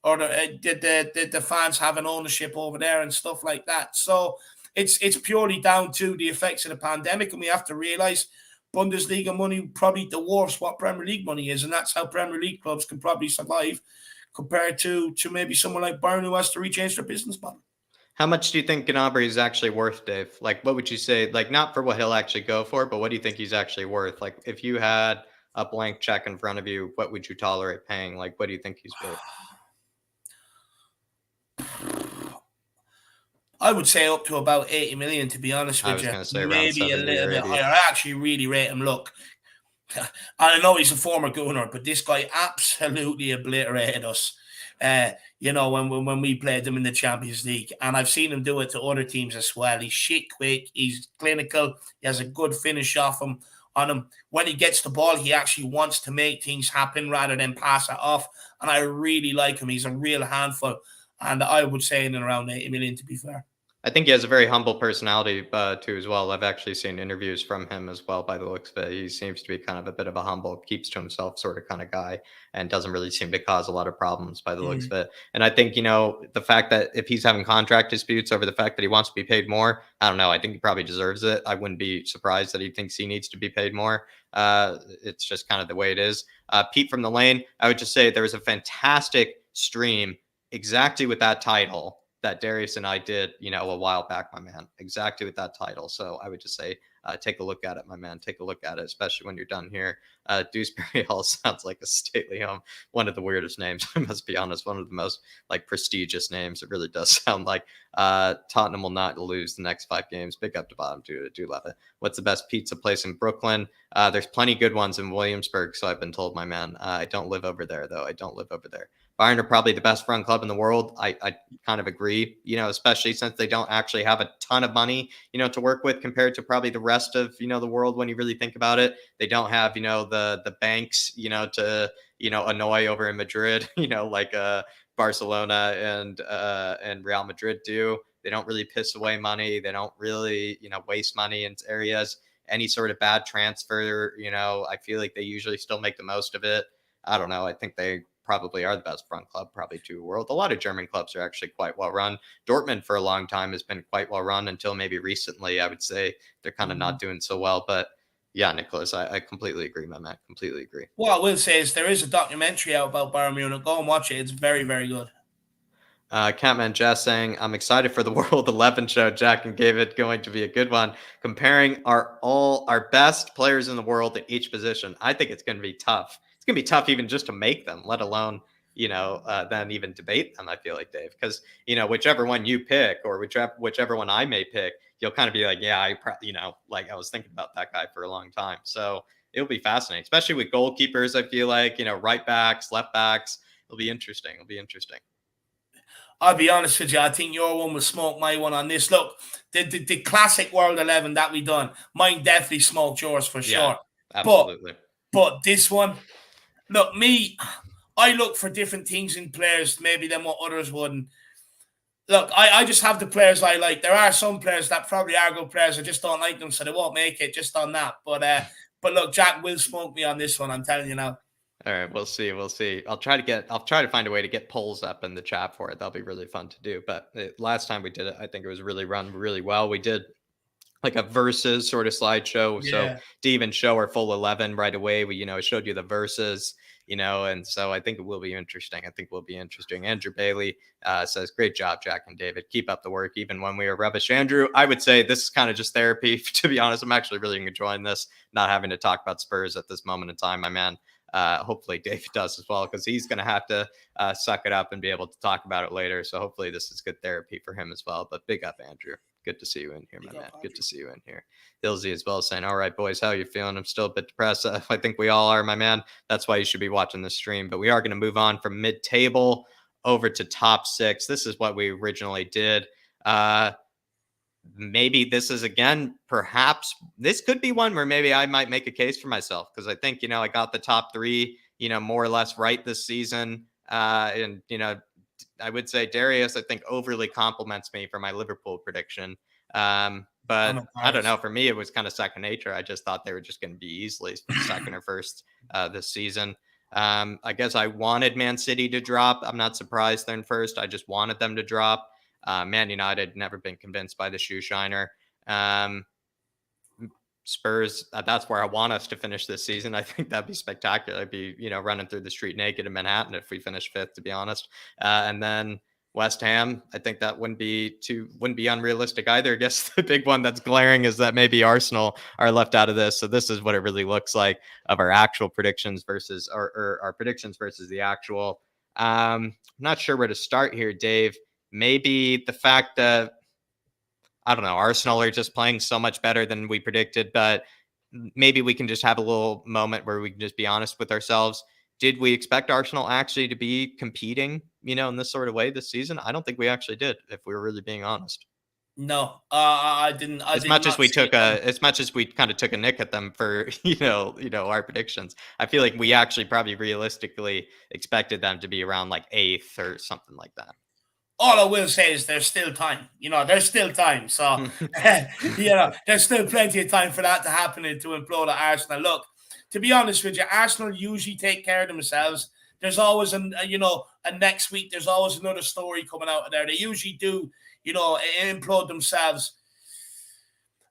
or the fans having ownership over there and stuff like that. So it's purely down to the effects of the pandemic, and we have to realize Bundesliga money probably dwarfs what Premier League money is, and that's how Premier League clubs can probably survive compared to maybe someone like Bayern who has to rechange their business model. How much do you think Gnabry is actually worth, Dave? Like, what would you say? Like, not for what he'll actually go for, but what do you think he's actually worth? Like, if you had a blank check in front of you, what would you tolerate paying? Like, what do you think he's worth? I would say up to about 80 million, to be honest I with was you. going to say around Maybe a 70 little or bit 80. higher. I actually really rate him. Look, I know he's a former Gunner, but this guy absolutely obliterated us. You know, when we played them in the Champions League, and I've seen him do it to other teams as well. He's shit quick. He's clinical. He has a good finish off him. On him, when he gets the ball, he actually wants to make things happen rather than pass it off. And I really like him. He's a real handful. And I would say in and around 80 million, to be fair. I think he has a very humble personality too, as well. I've actually seen interviews from him as well. By the looks of it, he seems to be kind of a bit of a humble, keeps to himself sort of kind of guy, and doesn't really seem to cause a lot of problems by the looks of it. And I think the fact that if he's having contract disputes over the fact that he wants to be paid more, I don't know. I think he probably deserves it. I wouldn't be surprised that he thinks he needs to be paid more. It's just kind of the way it is. Pete from the Lane, I would just say there was a fantastic stream exactly with that title that Darius and I did, a while back, my man, exactly with that title. So I would just say, take a look at it, my man. Take a look at it, especially when you're done here. Dewsbury Hall sounds like a stately home. One of the weirdest names, I must be honest. One of the most prestigious names. It really does sound like. Tottenham will not lose the next 5 games. Big up to bottom, too. I do love it. What's the best pizza place in Brooklyn? There's plenty good ones in Williamsburg, so I've been told, my man. I don't live over there, though. I don't live over there. Bayern are probably the best run club in the world. I kind of agree, especially since they don't actually have a ton of money, to work with compared to probably the rest of, the world. When you really think about it, they don't have, the banks, to, annoy over in Madrid, like Barcelona and Real Madrid do. They don't really piss away money. They don't really, waste money in areas. Any sort of bad transfer, I feel like they usually still make the most of it. I don't know. I think they probably are the best front club, probably to the world. A lot of German clubs are actually quite well run. Dortmund for a long time has been quite well run until maybe recently. I would say they're kind of not doing so well. But yeah, Nicholas, I completely agree, my man. Completely agree. What I will say is there is a documentary out about Bayern Munich. Go and watch it. It's very, very good. Catman Jess saying, I'm excited for the World 11 show, Jack and David, going to be a good one. Comparing our best players in the world at each position. I think it's going to be tough. It's going to be tough even just to make them, let alone, then even debate them, I feel like, Dave. Because, whichever one you pick or whichever one I may pick, you'll kind of be like, yeah, I was thinking about that guy for a long time. So it'll be fascinating, especially with goalkeepers, I feel like, right backs, left backs. It'll be interesting. I'll be honest with you. I think your one will smoke my one on this. Look, the classic World 11 that we done, mine definitely smoked yours for sure. Absolutely. But this one, look, I look for different things in players, maybe than what others wouldn't. Look, I just have the players I like. There are some players that probably are good players. I just don't like them, so they won't make it just on that. But look, Jack will smoke me on this one. I'm telling you now. All right, we'll see. I'll try to find a way to get polls up in the chat for it. That'll be really fun to do. But last time we did it, I think it was really run really well. We did like a versus sort of slideshow. Yeah. So to even show our full 11 right away, we, showed you the verses, and so I think it will be interesting. Andrew Bailey says, great job, Jack and David. Keep up the work, even when we are rubbish. Andrew, I would say this is kind of just therapy. To be honest, I'm actually really enjoying this, not having to talk about Spurs at this moment in time, my man. Hopefully David does as well, because he's going to have to suck it up and be able to talk about it later. So hopefully this is good therapy for him as well. But big up, Andrew. Good to see you in here, my man. Good to see you in here. Hilsey as well saying, all right, boys, how you feeling? I'm still a bit depressed. I think we all are, my man. That's why you should be watching this stream. But we are going to move on from mid-table over to top 6. This is what we originally did. Maybe this is, again, perhaps this could be one where maybe I might make a case for myself, because I think, I got the top 3, more or less right this season. And, I would say Darius, I think, overly compliments me for my Liverpool prediction. But I'm I don't know. embarrassed. For me, it was kind of second nature. I just thought they were just going to be easily second or first this season. I guess I wanted Man City to drop. I'm not surprised they're in first. I just wanted them to drop. Man United, never been convinced by the shoe shiner. Spurs, that's where I want us to finish this season. I think that'd be spectacular. I'd be, running through the street naked in Manhattan if we finish fifth, to be honest. And then West Ham, I think that wouldn't be unrealistic either. I guess the big one that's glaring is that maybe Arsenal are left out of this. So this is what it really looks like of our actual predictions versus our predictions versus the actual. I'm not sure where to start here, Dave. Maybe the fact that I don't know, Arsenal are just playing so much better than we predicted, but maybe we can just have a little moment where we can just be honest with ourselves. Did we expect Arsenal actually to be competing, in this sort of way this season? I don't think we actually did, if we were really being honest. No, I didn't. I As did much as not we see took it coming. as much as we kind of took a nick at them for, our predictions, I feel like we actually probably realistically expected them to be around like eighth or something like that. All I will say is there's still time. There's still time. So, there's still plenty of time for that to happen and to implode at Arsenal. Look, to be honest with you, Arsenal usually take care of themselves. There's always a next week. There's always another story coming out of there. They usually do, implode themselves.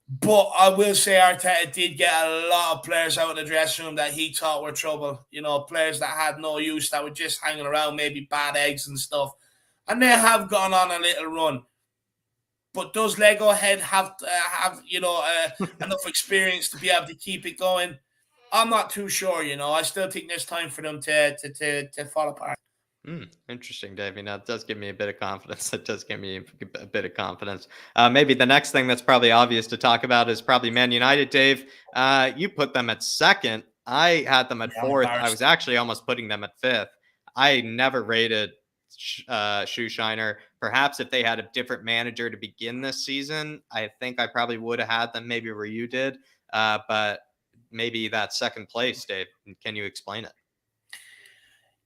But I will say Arteta did get a lot of players out of the dressing room that he thought were trouble. Players that had no use, that were just hanging around, maybe bad eggs and stuff. And they have gone on a little run. But does Lego Head have enough experience to be able to keep it going? I'm not too sure. I still think there's time for them to fall apart. Interesting, Dave. That does give me a bit of confidence. It does give me a bit of confidence. Maybe the next thing that's probably obvious to talk about is probably Man United, Dave. You put them at second. I had them at Yeah, I'm fourth. I embarrassed. was actually almost putting them at fifth. I never rated Shoe Shiner. Perhaps if they had a different manager to begin this season, I think I probably would have had them maybe where you did. But maybe that second place, Dave. Can you explain it?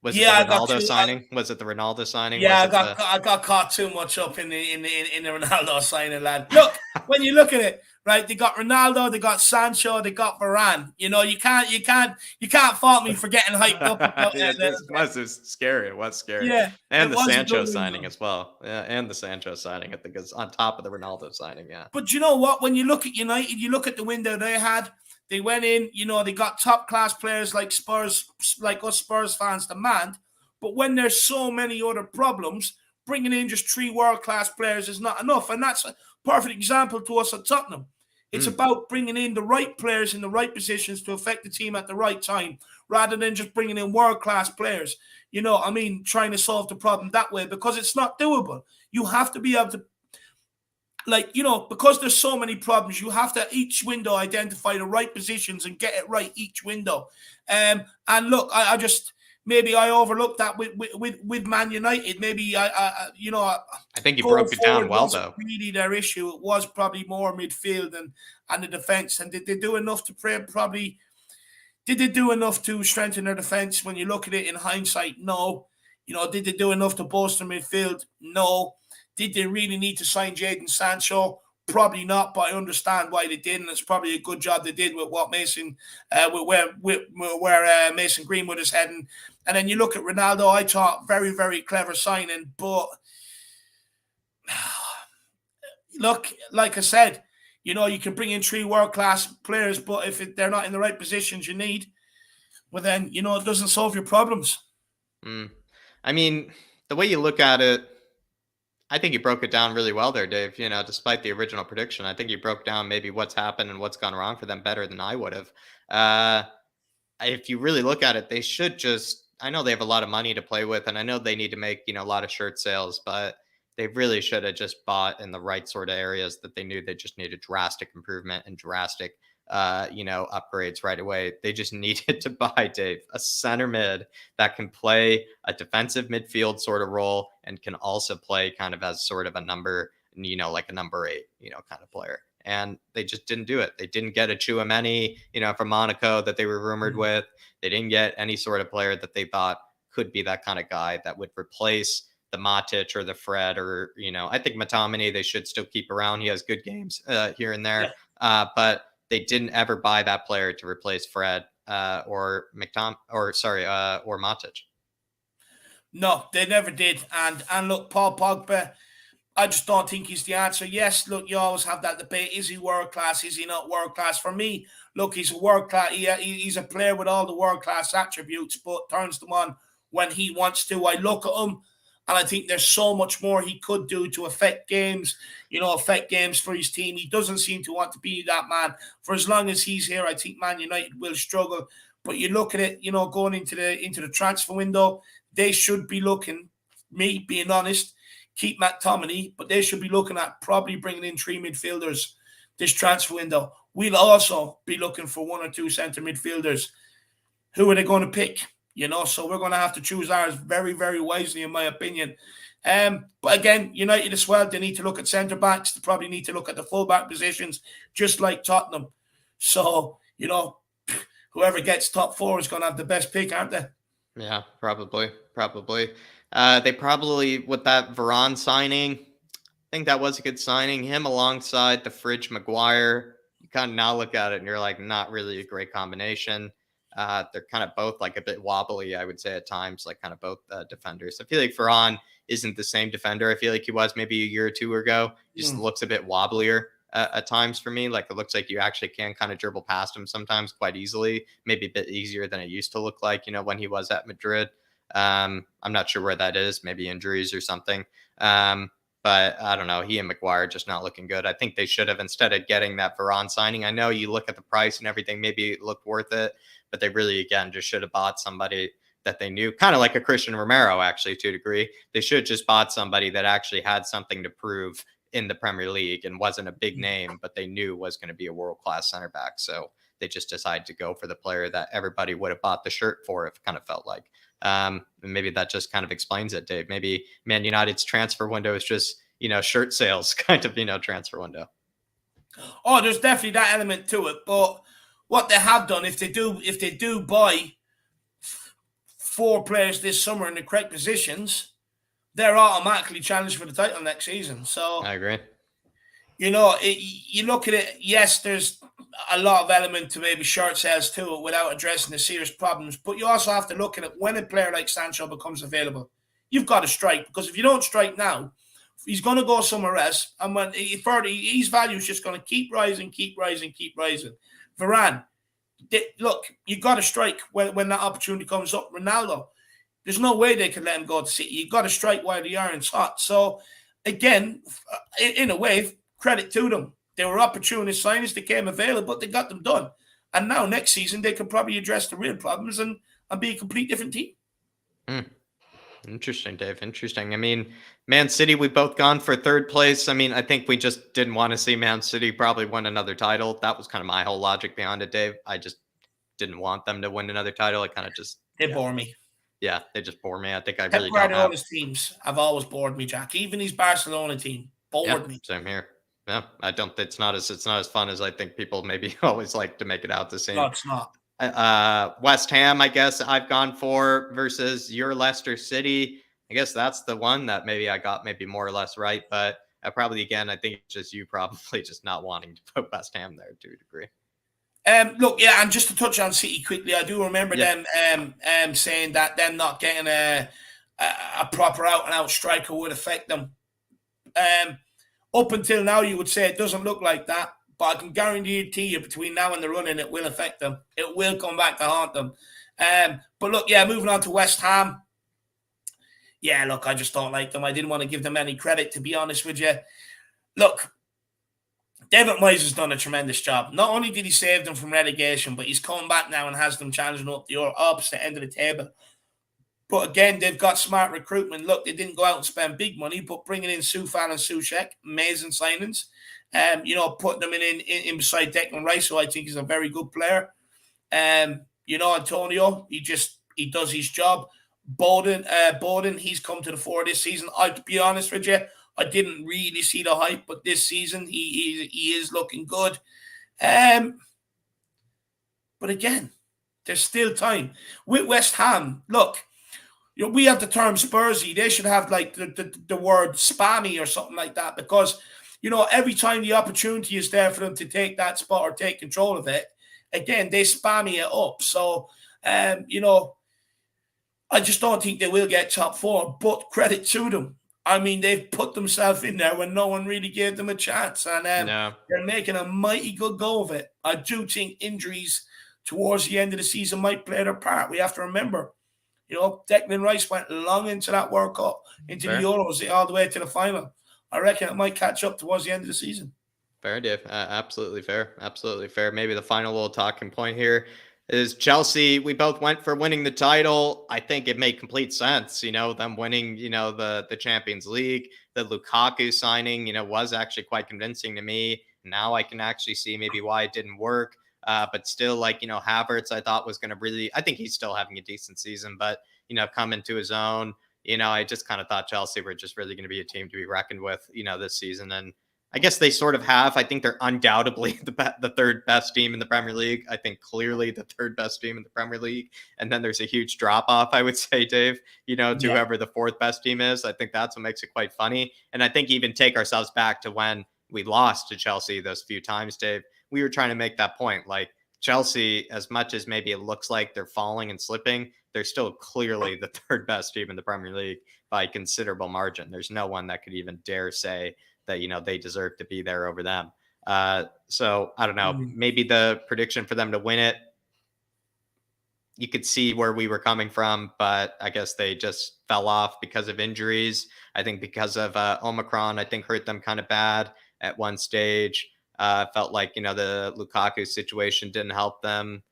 Was it the Yeah, I got Ronaldo too. signing? Was it the Ronaldo signing? Yeah, Was I it got the I got caught too much up in the Ronaldo signing, lad. Look, when you look at it, right? They got Ronaldo, they got Sancho, they got Varane. You can't fault me for getting hyped up about yeah, that. it was scary. It was scary. Yeah, And it the was a Sancho good signing window. as well. Yeah, and the Sancho signing, I think, is on top of the Ronaldo signing. Yeah. But you know what? When you look at United, you look at the window they had. They went in, they got top class players like Spurs, like us Spurs fans demand. But when there's so many other problems, bringing in just three world class players is not enough. And that's a perfect example to us at Tottenham. It's Mm. about bringing in the right players in the right positions to affect the team at the right time, rather than just bringing in world class players. Trying to solve the problem that way, because it's not doable. You have to be able to, because there's so many problems, you have to each window identify the right positions and get it right each window. And look, I just maybe I overlooked that with Man United. Maybe I think you going broke it down forward well, wasn't though. really their issue. It was probably more midfield and the defense. And did they do enough to probably? Did they do enough to strengthen their defense? When you look at it in hindsight, no. Did they do enough to bolster midfield? No. Did they really need to sign Jadon Sancho? Probably not, but I understand why they did, and it's probably a good job they did with what Mason, where Mason Greenwood is heading. And then you look at Ronaldo. I thought very, very clever signing, but look, like I said, you can bring in three world class players, but if they're not in the right positions you need, well then it doesn't solve your problems. Mm. I mean, the way you look at it, I think you broke it down really well there, Dave. Despite the original prediction, I think you broke down maybe what's happened and what's gone wrong for them better than I would have. Uh, if you really look at it, they should just. I know they have a lot of money to play with, and I know they need to make a lot of shirt sales, but they really should have just bought in the right sort of areas that they knew they just needed drastic improvement and drastic, upgrades right away. They just needed to buy, Dave, a center mid that can play a defensive midfield sort of role and can also play kind of as sort of a number, like a number 8, kind of player. And they just didn't do it. They didn't get a Chouameni, from Monaco that they were rumored with. They didn't get any sort of player that they thought could be that kind of guy that would replace the Matic or the Fred or, I think McTominay they should still keep around. He has good games here and there. But they didn't ever buy that player to replace Fred or or Matic. No, they never did. And look, Paul Pogba, I just don't think he's the answer. Yes, look, you always have that debate. Is he world class? Is he not world class? For me, look, he's a world class. He's a player with all the world class attributes, but turns them on when he wants to. I look at him and I think there's so much more he could do to affect games, affect games for his team. He doesn't seem to want to be that man. For as long as he's here, I think Man United will struggle. But you look at it, going into the transfer window, they should be looking, me being honest, keep McTominay, but they should be looking at probably bringing in 3 midfielders this transfer window. We'll also be looking for 1 or 2 centre midfielders. Who are they going to pick? So we're going to have to choose ours very, very wisely, in my opinion. But again, United as well, they need to look at centre backs. They probably need to look at the full-back positions, just like Tottenham. So, whoever gets top 4 is going to have the best pick, aren't they? Yeah, probably. They probably, with that Varane signing, I think that was a good signing. Him alongside the Fridge Maguire, you kind of now look at it and you're like, not really a great combination. They're kind of both like a bit wobbly, I would say at times, like kind of both defenders. I feel like Varane isn't the same defender I feel like he was maybe a year or 2 ago. He just looks a bit wobblier at times for me. Like it looks like you actually can kind of dribble past him sometimes quite easily, maybe a bit easier than it used to look like, when he was at Madrid. I'm not sure where that is, maybe injuries or something. But I don't know. He and Maguire just not looking good. I think they should have, instead of getting that Varane signing, I know you look at the price and everything, maybe it looked worth it, but they really, again, just should have bought somebody that they knew, kind of like a Christian Romero, actually, to a degree. They should have just bought somebody that actually had something to prove in the Premier League and wasn't a big name, but they knew was going to be a world-class center back. So they just decided to go for the player that everybody would have bought the shirt for, it kind of felt like. And maybe that just kind of explains it, Dave. Maybe Man United's transfer window is just, shirt sales kind of, transfer window. Oh, there's definitely that element to it. But what they have done, if they do buy 4 players this summer in the correct positions, they're automatically challenged for the title next season. So I agree. You look at it, yes, there's a lot of element to maybe short sales to it without addressing the serious problems. But you also have to look at it when a player like Sancho becomes available. You've got to strike, because if you don't strike now, he's going to go somewhere else. And when his value is just going to keep rising. Varane, look, you've got to strike when that opportunity comes up. Ronaldo, there's no way they can let him go to City. You've got to strike while the iron's hot. So, again, in a way, credit to them. They were opportunist signings. They came available, but they got them done. And now next season, they can probably address the real problems and be a complete different team. Interesting, Dave. Interesting. I mean, Man City, we've both gone for 3rd place. I mean, I think we just didn't want to see Man City probably win another title. That was kind of my whole logic behind it, Dave. I just didn't want them to win another title. I kind of just... They bore me. Yeah, they just bore me. I think I Pep really don't have... Guardiola's teams have always bored me, Jack. Even his Barcelona team bored me. Same here. Yeah, I don't... It's not as fun as I think people maybe always like to make it out to seem. No, it's not. West Ham, I guess I've gone for versus your Leicester City. I guess that's the one that maybe I got maybe more or less right, but probably, again, I think it's just you probably just not wanting to put West Ham there to a degree. Look, yeah, and just to touch on City quickly, I do remember them saying that them not getting a proper out-and-out striker would affect them. Up until now, you would say it doesn't look like that, but I can guarantee to you between now and the running, it will affect them. It will come back to haunt them. But look, yeah, moving on to West Ham. Yeah, look, I just don't like them. I didn't want to give them any credit, to be honest with you. Look, David Moyes has done a tremendous job. Not only did he save them from relegation, but he's come back now and has them challenging up the opposite end of the table. But again, they've got smart recruitment. Look, they didn't go out and spend big money, but bringing in Soufal and Soucek, amazing signings. Putting them in beside Declan Rice, who I think is a very good player. Antonio, he does his job. Bowden, he's come to the fore this season. I'll be honest with you, I didn't really see the hype, but this season he is looking good. But again, there's still time. With West Ham, look, we have the term Spursy. They should have like the word spammy or something like that, because every time the opportunity is there for them to take that spot or take control of it, again they spammy it up. So I just don't think they will get top four, but credit to them. I mean, they've put themselves in there when no one really gave them a chance, and No, they're making a mighty good go of it. I do think injuries towards the end of the season might play their part. We have to remember, Declan Rice went long into that World Cup, into the fair. Euros, all the way to the final. I reckon it might catch up towards the end of the season. Fair, Dave. Absolutely fair. Absolutely fair. Maybe the final little talking point here is Chelsea. We both went for winning the title. I think it made complete sense. Them winning, the Champions League, the Lukaku signing, was actually quite convincing to me. Now I can actually see maybe why it didn't work. But still, Havertz, I thought was going to really, I think he's still having a decent season, but, come into his own. I just kind of thought Chelsea were just really going to be a team to be reckoned with, this season. And I guess they sort of have. I think they're undoubtedly the third best team in the Premier League. I think clearly the third best team in the Premier League. And then there's a huge drop off, I would say, Dave, to whoever the fourth best team is. I think that's what makes it quite funny. And I think even take ourselves back to when we lost to Chelsea those few times, Dave, we were trying to make that point. Like Chelsea, as much as maybe it looks like they're falling and slipping, they're still clearly the third best team in the Premier League by a considerable margin. There's no one that could even dare say that they deserve to be there over them. So I don't know. Maybe the prediction for them to win it, you could see where we were coming from, but I guess they just fell off because of injuries. I think because of Omicron, I think hurt them kind of bad at one stage. Felt like the Lukaku situation didn't help them.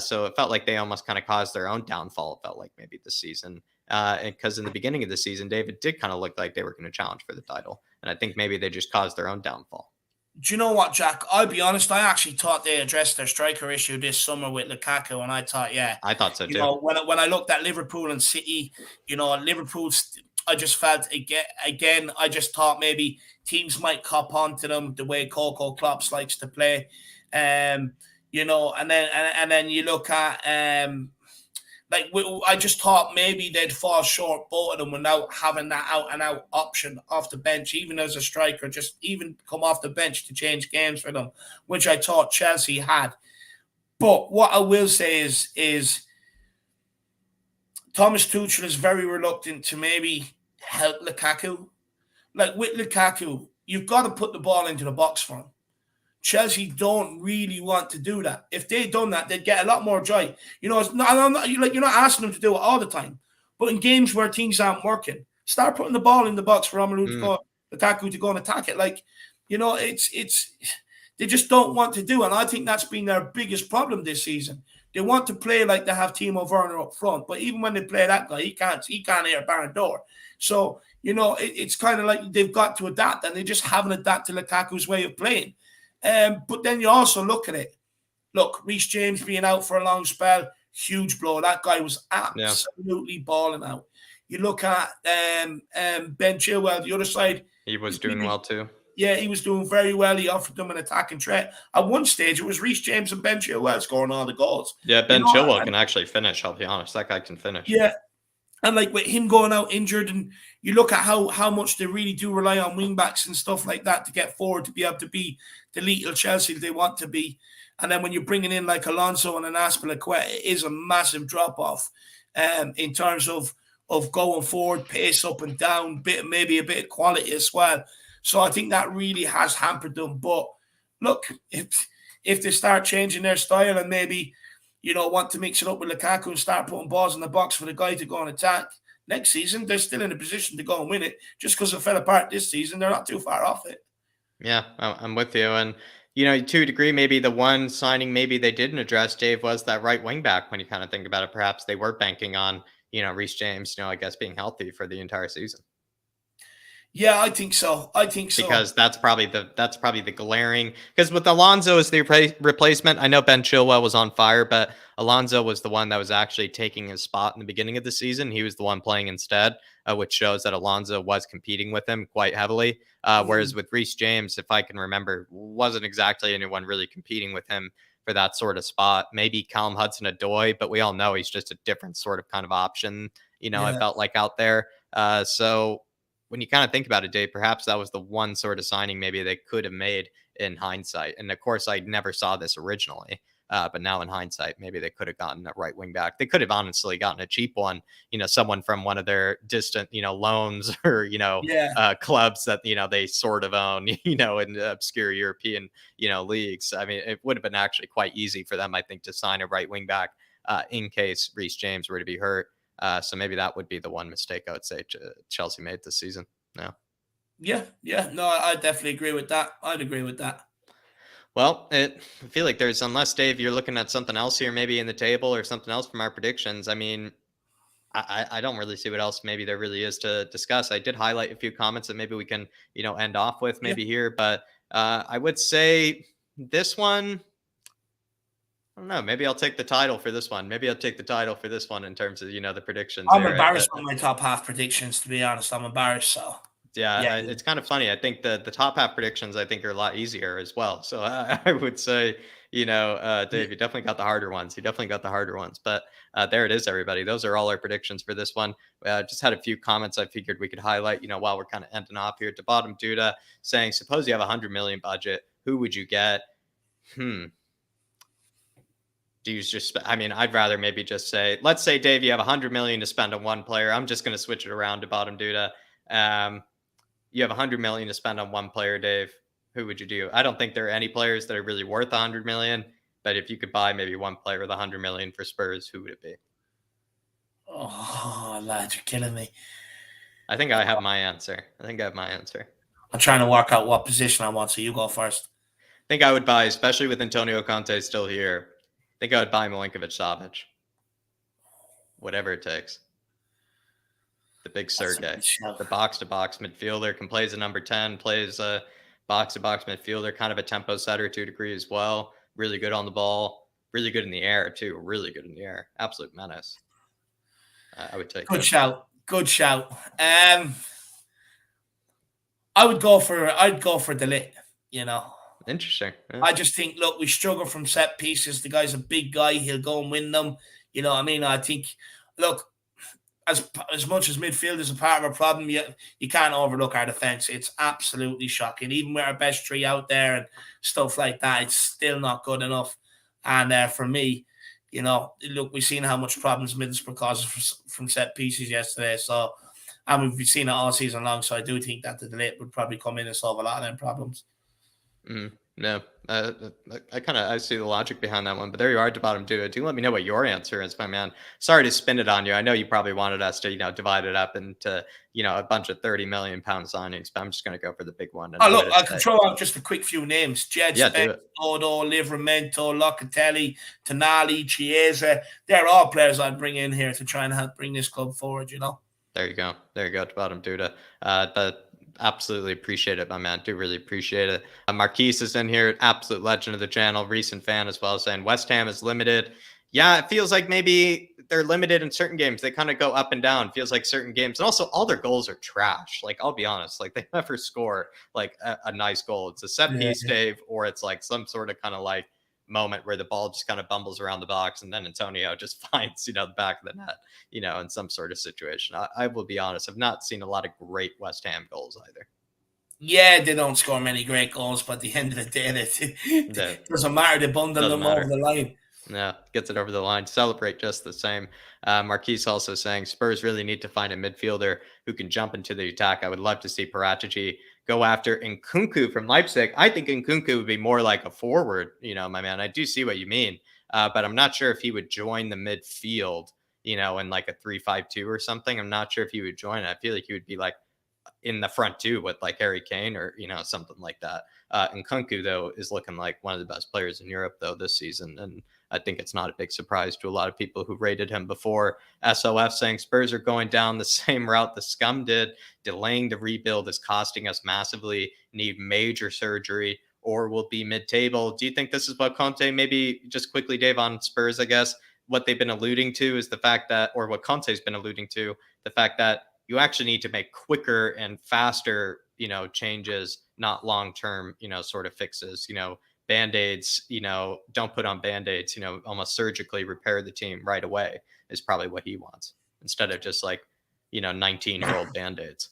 So it felt like they almost kind of caused their own downfall. It felt like maybe this season. And because in the beginning of the season, David did kind of look like they were going to challenge for the title. And I think maybe they just caused their own downfall. Do you know what, Jack? I'll be honest. I actually thought they addressed their striker issue this summer with Lukaku, and I thought, I thought so too. When I looked at Liverpool and City, I just felt again. I just thought maybe teams might cop onto them the way Coco Klopp likes to play, and then you look at I just thought maybe they'd fall short, both of them, without having that out and out option off the bench, even as a striker, just even come off the bench to change games for them, which I thought Chelsea had. But what I will say is Thomas Tuchel is very reluctant to maybe help Lukaku. Like with Lukaku, you've got to put the ball into the box for him. Chelsea don't really want to do that. If they'd done that, they'd get a lot more joy. It's not, you're not asking them to do it all the time. But in games where things aren't working, start putting the ball in the box for Lukaku to go and attack it. It's they just don't want to do it. And I think that's been their biggest problem this season. They want to play like they have Timo Werner up front, but even when they play that guy, he can't hear a barren door. So, it's kind of like they've got to adapt, and they just haven't adapted to Lukaku's way of playing. But then you also look at it. Look, Reece James being out for a long spell, huge blow. That guy was absolutely balling out. You look at Ben Chilwell, the other side. He was doing well too. Yeah, he was doing very well. He offered them an attacking threat. At one stage, it was Reece James and Ben Chilwell scoring all the goals. Yeah, Ben Chilwell can actually finish, I'll be honest. That guy can finish. Yeah. And with him going out injured, and you look at how much they really do rely on wingbacks and stuff like that to get forward, to be able to be the lethal Chelsea they want to be. And then when you're bringing in like Alonso and an Azpilicueta, it is a massive drop-off in terms of going forward, pace up and down, maybe a bit of quality as well. So I think that really has hampered them. But look, if they start changing their style and maybe want to mix it up with Lukaku and start putting balls in the box for the guy to go and attack next season, they're still in a position to go and win it. Just because it fell apart this season, they're not too far off it. Yeah, I'm with you. And, to a degree, maybe the one signing maybe they didn't address, Dave, was that right wing back. When you kind of think about it, perhaps they were banking on, Reece James, I guess being healthy for the entire season. Yeah, I think so. Because that's probably the glaring, because with Alonso as the replacement, I know Ben Chilwell was on fire, but Alonso was the one that was actually taking his spot in the beginning of the season. He was the one playing instead, which shows that Alonso was competing with him quite heavily. Whereas with Reece James, if I can remember, wasn't exactly anyone really competing with him for that sort of spot. Maybe Callum Hudson-Odoi, but we all know he's just a different sort of kind of option I Yeah. felt like out there. So when you kind of think about it, Dave, perhaps that was the one sort of signing maybe they could have made in hindsight. And of course, I never saw this originally. But now in hindsight, maybe they could have gotten a right wing back. They could have honestly gotten a cheap one, someone from one of their distant, loans or, Yeah. clubs that, they sort of own, in obscure European, leagues. I mean, it would have been actually quite easy for them, I think, to sign a right wing back in case Reece James were to be hurt. So maybe that would be the one mistake I would say Chelsea made this season. No. Yeah. Yeah. No, I definitely agree with that. I'd agree with that. Well, I feel like unless Dave, you're looking at something else here, maybe in the table or something else from our predictions. I mean, I don't really see what else maybe there really is to discuss. I did highlight a few comments that maybe we can, end off with Yeah. maybe here, but I would say this one, I don't know. Maybe I'll take the title for this one. Maybe I'll take the title for this one in terms of, the predictions I'm there. embarrassed with my top half predictions, to be honest. I'm embarrassed. So, Yeah, yeah. it's kind of funny. I think the top half predictions I think are a lot easier as well. So I would say, Yeah. Dave, you definitely got the harder ones. You definitely got the harder ones. But there it is, everybody. Those are all our predictions for this one. Just had a few comments I figured we could highlight. While we're kind of ending off here at the bottom, Duda saying, suppose you have 100 million budget, who would you get? Do you just? I mean, I'd rather maybe just say, let's say, Dave, you have 100 million to spend on one player. I'm just going to switch it around to bottom, Duda. You have 100 million to spend on one player, Dave. Who would you do? I don't think there are any players that are really worth 100 million, but if you could buy maybe one player with 100 million for Spurs, who would it be? Oh, lad, you're killing me. I think I have my answer. I'm trying to work out what position I want, so you go first. I think I would buy, especially with Antonio Conte still here. I think I would buy Milinkovic-Savic. Whatever it takes. The big Sergey, the box-to-box midfielder, can play as a number 10, plays a box-to-box midfielder, kind of a tempo setter to a degree as well. Really good on the ball, really good in the air too. Really good in the air, absolute menace. I would take Good him. shout. Good shout. I'd go for De Ligt, Interesting. Yeah. I just think, look, we struggle from set pieces. The guy's a big guy. He'll go and win them. You know what I mean? I think, look, as much as midfield is a part of a problem, you can't overlook our defense. It's absolutely shocking. Even with our best three out there and stuff like that, it's still not good enough. And for me, look, we've seen how much problems Middlesbrough causes from set pieces yesterday. So, and we've seen it all season long. So I do think that the delay would probably come in and solve a lot of them problems. No, I see the logic behind that one, but there you are at the bottom. Do let me know what your answer is, my man. Sorry to spin it on you. I know you probably wanted us to divide it up into a bunch of 30 million pound signings, but I'm just going to go for the big one. Oh, look, I can throw out just a quick few names: Jed Spence, Odo, Livramento, Locatelli, Tonali, Chiesa. They're all players I'd bring in here to try and help bring this club forward. There you go at the bottom, Duda. But absolutely appreciate it, my man. Do really appreciate it. Marquise is in here, absolute legend of the channel, recent fan as well, saying West Ham is limited. Yeah, it feels like maybe they're limited in certain games. They kind of go up and down. Feels like certain games, and also all their goals are trash. Like, I'll be honest, like they never score like a nice goal. It's a set piece, Dave, or it's like some sort of kind of like moment where the ball just kind of bumbles around the box and then Antonio just finds, the back of the net, in some sort of situation. I will be honest, I've not seen a lot of great West Ham goals either. Yeah, they don't score many great goals, but at the end of the day, it doesn't matter. They bundle them over the line. Yeah, gets it over the line. Celebrate just the same. Marquise also saying Spurs really need to find a midfielder who can jump into the attack. I would love to see Paratici go after Nkunku from Leipzig. I think Nkunku would be more like a forward, my man. I do see what you mean, but I'm not sure if he would join the midfield, in like a 3-5-2 or something. I'm not sure if he would join it. I feel like he would be like in the front two with like Harry Kane or, something like that. Nkunku, though, is looking like one of the best players in Europe, though, this season. And I think it's not a big surprise to a lot of people who rated him before. SOF saying Spurs are going down the same route the scum did. Delaying the rebuild is costing us massively. Need major surgery or will be mid-table. Do you think this is what Conte, maybe just quickly, Dave, on Spurs, I guess, what they've been alluding to is the fact that, or what Conte's been alluding to, the fact that you actually need to make quicker and faster, changes, not long-term, sort of fixes, Band-Aids, don't put on Band-Aids, almost surgically repair the team right away is probably what he wants. instead of just like, 19-year-old band-aids.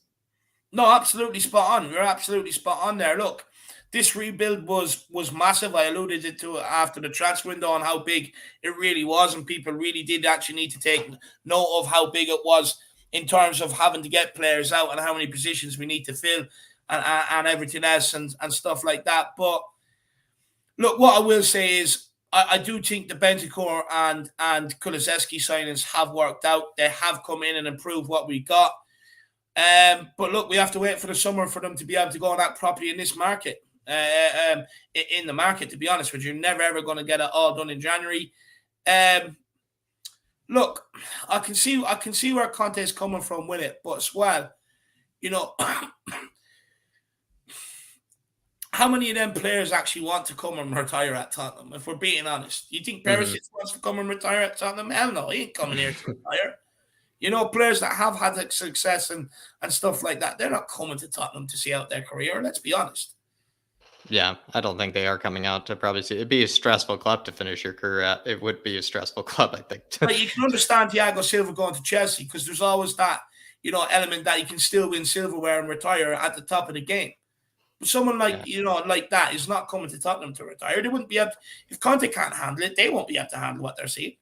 No, absolutely spot on. You're absolutely spot on there. Look, this rebuild was massive. I alluded to it after the transfer window on how big it really was, and people really did actually need to take note of how big it was in terms of having to get players out and how many positions we need to fill and everything else and stuff like that. But look, what I will say is I do think the Bentancur and Kulusevski signings have worked out. They have come in and improved what we got. But look, we have to wait for the summer for them to be able to go on that property in this market. In the market, to be honest with you, you're never ever going to get it all done in January. Look, I can see where Conte is coming from with it, but as well, how many of them players actually want to come and retire at Tottenham? If we're being honest, you think Perisic wants to come and retire at Tottenham? Hell no, he ain't coming here to retire. Players that have had success and stuff like that, they're not coming to Tottenham to see out their career. Let's be honest. Yeah, I don't think they are coming out to probably see. It'd be a stressful club to finish your career at. It would be a stressful club, I think. But you can understand Thiago Silva going to Chelsea because there's always that, element that you can still win silverware and retire at the top of the game. But someone like that is not coming to Tottenham to retire. They wouldn't be able to, if Conte can't handle it, they won't be able to handle what they're seeing.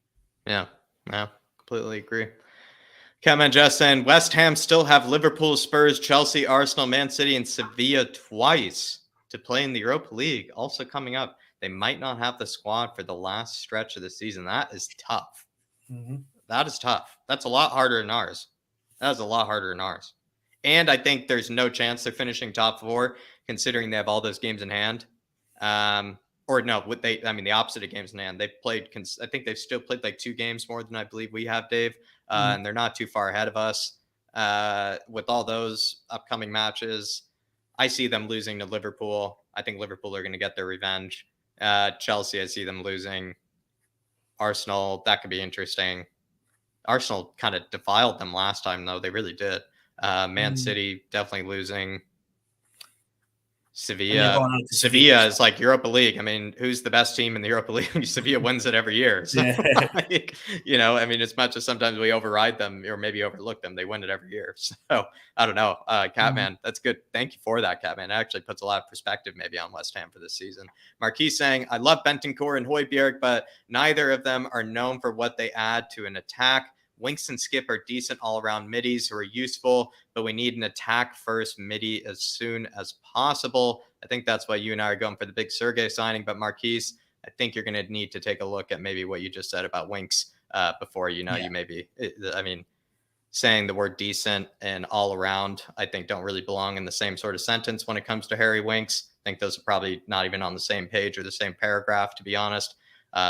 Yeah, completely agree. Catman Jess saying West Ham still have Liverpool, Spurs, Chelsea, Arsenal, Man City, and Sevilla twice to play in the Europa League. Also coming up, they might not have the squad for the last stretch of the season. That is tough. Mm-hmm. That is tough. That's a lot harder than ours. And I think there's no chance they're finishing top 4, considering they have all those games in hand. The opposite of games in hand. They've played, I think they've still played like 2 games more than I believe we have, Dave. And they're not too far ahead of us. With all those upcoming matches, I see them losing to Liverpool. I think Liverpool are going to get their revenge. Chelsea, I see them losing. Arsenal, that could be interesting. Arsenal kind of defiled them last time, though. They really did. Man City definitely losing. Sevilla is like Europa League. I mean, who's the best team in the Europa League? Sevilla wins it every year. So, as much as sometimes we override them or maybe overlook them, they win it every year. So I don't know. Catman, that's good. Thank you for that, Catman. It actually puts a lot of perspective maybe on West Ham for this season. Marquis saying, I love Bentancur and Højbjerg, but neither of them are known for what they add to an attack. Winks and Skip are decent all-around middies who are useful, but we need an attack-first midi as soon as possible. I think that's why you and I are going for the big Sergei signing. But Marquise, I think you're going to need to take a look at maybe what you just said about Winks before you maybe. Saying the word decent and all-around, I think don't really belong in the same sort of sentence when it comes to Harry Winks. I think those are probably not even on the same page or the same paragraph, to be honest.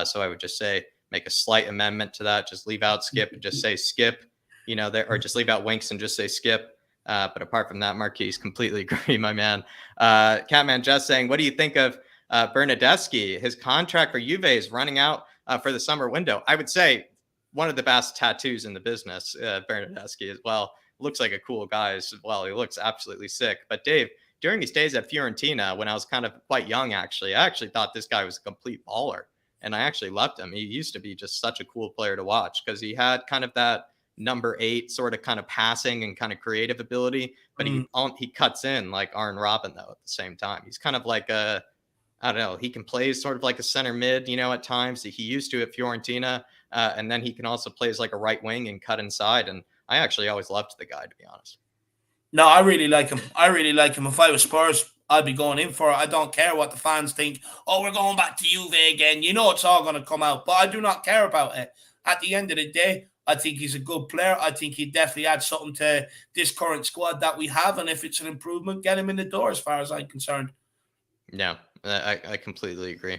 So I would just say, make a slight amendment to that. Just leave out Skip and just say Skip, or just leave out Winks and just say Skip. But apart from that, Marquise, completely agree, my man. Catman just saying, what do you think of Bernardeschi? His contract for Juve is running out for the summer window. I would say one of the best tattoos in the business, Bernardeschi as well. Looks like a cool guy as well. He looks absolutely sick. But Dave, during his days at Fiorentina, when I was kind of quite young, I actually thought this guy was a complete baller. And I actually loved him. He used to be just such a cool player to watch because he had kind of that number 8 sort of kind of passing and kind of creative ability, but he cuts in like Arjen Robben though at the same time. He's kind of like he can play sort of like a center mid, at times. He used to at Fiorentina, and then he can also play as like a right wing and cut inside. And I actually always loved the guy, to be honest. No, I really like him. If I was Spurs, I'd be going in for it. I don't care what the fans think. Oh, we're going back to Juve again. It's all going to come out. But I do not care about it. At the end of the day, I think he's a good player. I think he definitely adds something to this current squad that we have. And if it's an improvement, get him in the door as far as I'm concerned. Yeah, I completely agree.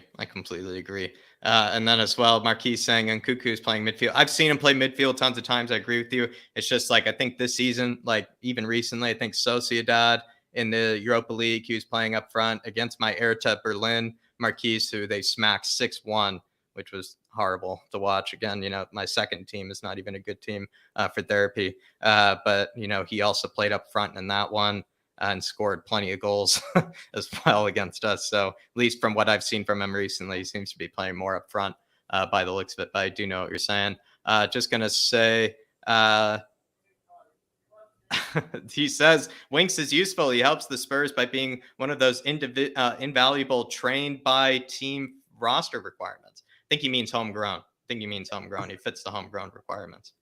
And then as well, Marquis saying Nkunku is playing midfield. I've seen him play midfield tons of times. I agree with you. It's just like I think this season, like even recently, I think Sociedad in the Europa League, he was playing up front against my Hertha Berlin Marquis, who they smacked 6-1, which was horrible to watch. Again, my second team is not even a good team for therapy. But, he also played up front in that one and scored plenty of goals as well against us. So at least from what I've seen from him recently, he seems to be playing more up front by the looks of it. But I do know what you're saying. Just going to say, He says Winks is useful. He helps the Spurs by being one of those invaluable trained by team roster requirements. I think he means homegrown. He fits the homegrown requirements.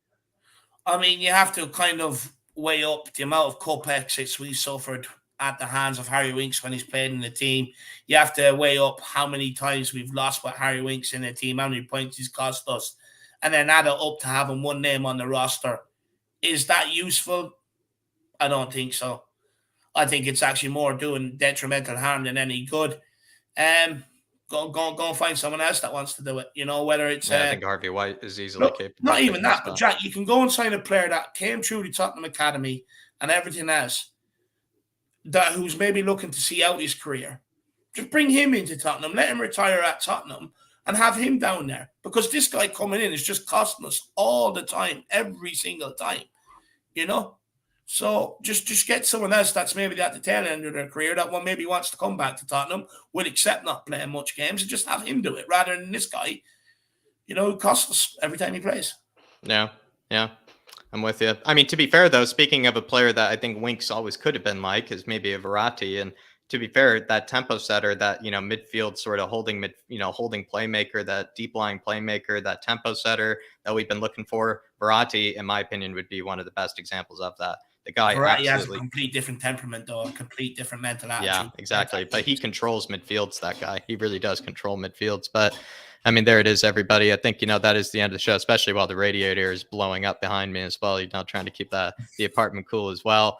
I mean, you have to kind of weigh up the amount of cup exits we suffered at the hands of Harry Winks when he's played in the team. You have to weigh up how many times we've lost with Harry Winks in the team, how many points he's cost us, and then add it up to having one name on the roster. Is that useful? I don't think so. I think it's actually more doing detrimental harm than any good. Go and find someone else that wants to do it. Whether it's I think Harvey White is easily capable. Not even that, but Jack, you can go and sign a player that came through the Tottenham Academy and everything else, who's maybe looking to see out his career. Just bring him into Tottenham, let him retire at Tottenham, and have him down there. Because this guy coming in is just costing us all the time, every single time. So just get someone else that's maybe at the tail end of their career that one maybe wants to come back to Tottenham, will accept not playing much games, and just have him do it rather than this guy, who costs us every time he plays. Yeah. I'm with you. I mean, to be fair, though, speaking of a player that I think Winks always could have been like, is maybe a Verratti. And to be fair, that tempo setter, that, midfield sort of holding playmaker, that deep lying playmaker, that tempo setter that we've been looking for, Verratti, in my opinion, would be one of the best examples of that. The guy Verratti has a complete different temperament, though, a complete different mental attitude. Yeah, exactly. But he controls midfields, that guy. He really does control midfields. But I mean, there it is, everybody. I think, that is the end of the show, especially while the radiator is blowing up behind me as well. Trying to keep the apartment cool as well.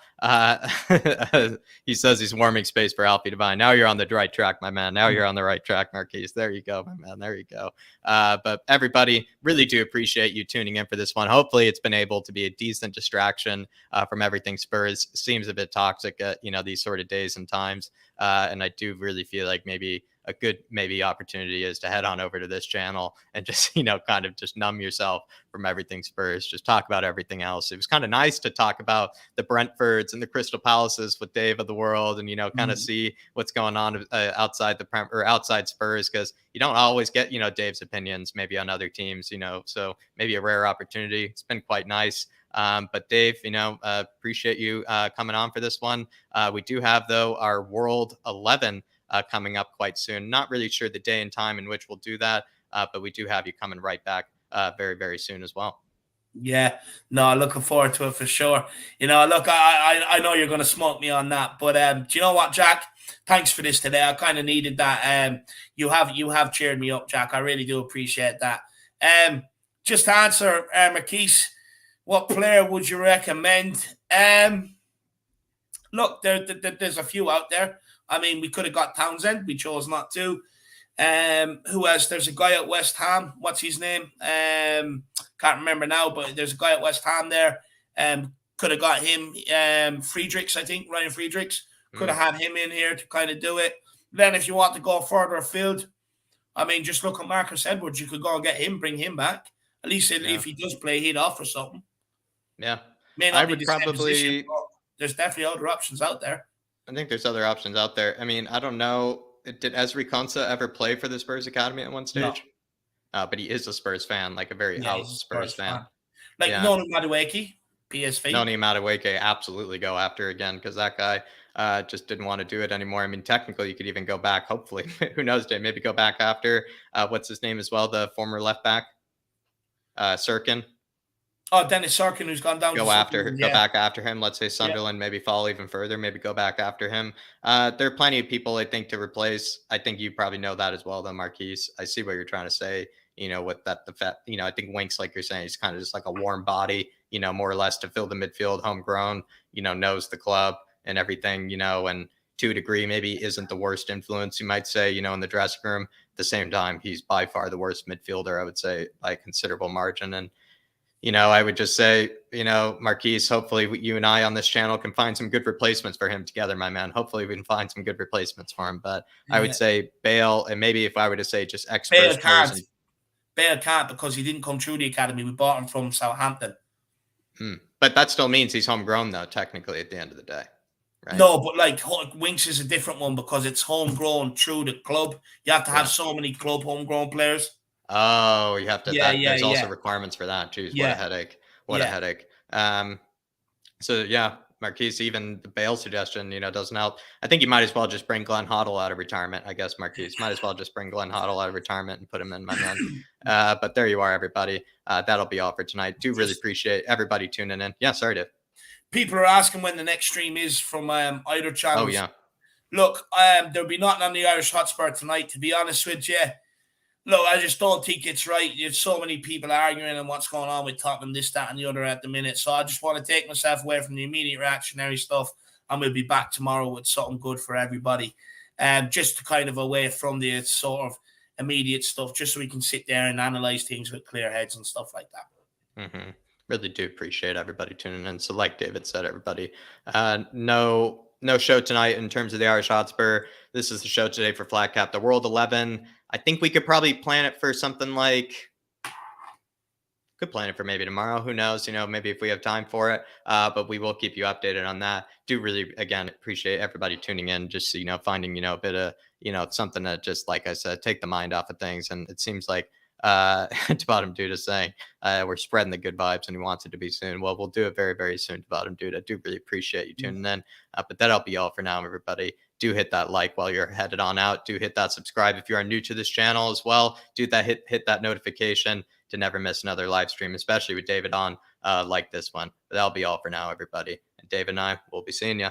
He says he's warming space for Alfie Devine. Now you're on the right track, my man. Now you're on the right track, Marquise. There you go, my man. There you go. But everybody, really do appreciate you tuning in for this one. Hopefully it's been able to be a decent distraction from everything Spurs. Seems a bit toxic at, these sort of days and times. And I do really feel like maybe a good opportunity is to head on over to this channel and just, kind of just numb yourself from everything Spurs, just talk about everything else. It was kind of nice to talk about the Brentfords and the Crystal Palaces with Dave of the world and, kind of see what's going on outside outside Spurs, because you don't always get, Dave's opinions maybe on other teams, so maybe a rare opportunity. It's been quite nice. But Dave, appreciate you coming on for this one. We do have, though, our World 11 coming up quite soon. Not really sure the day and time in which we'll do that, but we do have you coming right back very, very soon as well. Yeah, no, looking forward to it for sure. Look, I know you're going to smoke me on that, but do you know what, Jack? Thanks for this today. I kind of needed that. You have cheered me up, Jack. I really do appreciate that. Just to answer, Marquise, what player would you recommend? Look, there's a few out there. I mean, we could have got Townsend. We chose not to. Who else? There's a guy at West Ham. What's his name? Can't remember now, but there's a guy at West Ham there. Could have got him. Friedrichs, I think. Ryan Friedrichs. Could have had him in here to kind of do it. Then if you want to go further afield, I mean, just look at Marcus Edwards. You could go and get him, bring him back. At least if he does play, he'd offer something. Yeah. I would probably... There's definitely other options out there. I think there's other options out there. I mean, I don't know. Did Ezri Konsa ever play for the Spurs Academy at one stage? No. But he is a Spurs fan, like a very out Spurs fan. Like Noni Madueke, PSV. Noni Madueke, absolutely go after again, because that guy just didn't want to do it anymore. I mean, technically, you could even go back, hopefully. Who knows, Dave? Maybe go back after, what's his name as well, the former left back, Sirkin. Oh, Dennis Sirkin, who's gone down. Go back after him. Let's say Sunderland, maybe fall even further. Maybe go back after him. There are plenty of people, I think, to replace. I think you probably know that as well, though, Marquise. I see what you're trying to say. With that, I think Winks, like you're saying, he's kind of just like a warm body. More or less to fill the midfield, homegrown. Knows the club and everything. And to a degree, maybe isn't the worst influence, you might say. In the dressing room. At the same time, he's by far the worst midfielder, I would say, by a considerable margin. And I would just say, Marquise, hopefully you and I on this channel can find some good replacements for him together, my man. Hopefully we can find some good replacements for him. But I would say Bale, and maybe if I were to say just Bale can't because he didn't come through the academy. We bought him from Southampton. But that still means he's homegrown, though, technically, at the end of the day. Right? No, but like Winks is a different one because it's homegrown through the club. You have to have so many club homegrown players. Oh, you have to. There's also requirements for that. Jeez, what a headache. what a Yeah. headache. So yeah, Marquise, even the Bale suggestion, doesn't help. I think you might as well just bring Glenn Hoddle out of retirement. I guess Marquise might as well just bring Glenn Hoddle out of retirement and put him in my men. But there you are, everybody. That'll be all for tonight. Do really appreciate everybody tuning in. Yeah, sorry, Dave. People are asking when the next stream is from either channels. Oh yeah. Look, there'll be nothing on the Irish Hotspur tonight, to be honest with you. Look, I just don't think it's right. There's so many people arguing on what's going on with Tottenham, this, that, and the other at the minute. So I just want to take myself away from the immediate reactionary stuff, and we'll be back tomorrow with something good for everybody. Just kind of away from the sort of immediate stuff, just so we can sit there and analyze things with clear heads and stuff like that. Mm-hmm. Really do appreciate everybody tuning in. So like David said, everybody, no show tonight in terms of the Irish Hotspur. This is the show today for Flat Cap, the World 11. I think we could probably plan it for something like, could plan it for maybe tomorrow. Who knows? Maybe if we have time for it. But we will keep you updated on that. Do really, again, appreciate everybody tuning in. Just, finding, a bit of, something that just, like I said, take the mind off of things. And it seems like Bottom Dude is saying we're spreading the good vibes and he wants it to be soon. Well, we'll do it very, very soon, Bottom Dude. I do really appreciate you tuning in. But that'll be all for now, everybody. Do hit that like while you're headed on out. Do hit that subscribe if you are new to this channel as well. Do that, hit that notification to never miss another live stream, especially with David on like this one. But that'll be all for now, everybody. And David and I will be seeing you.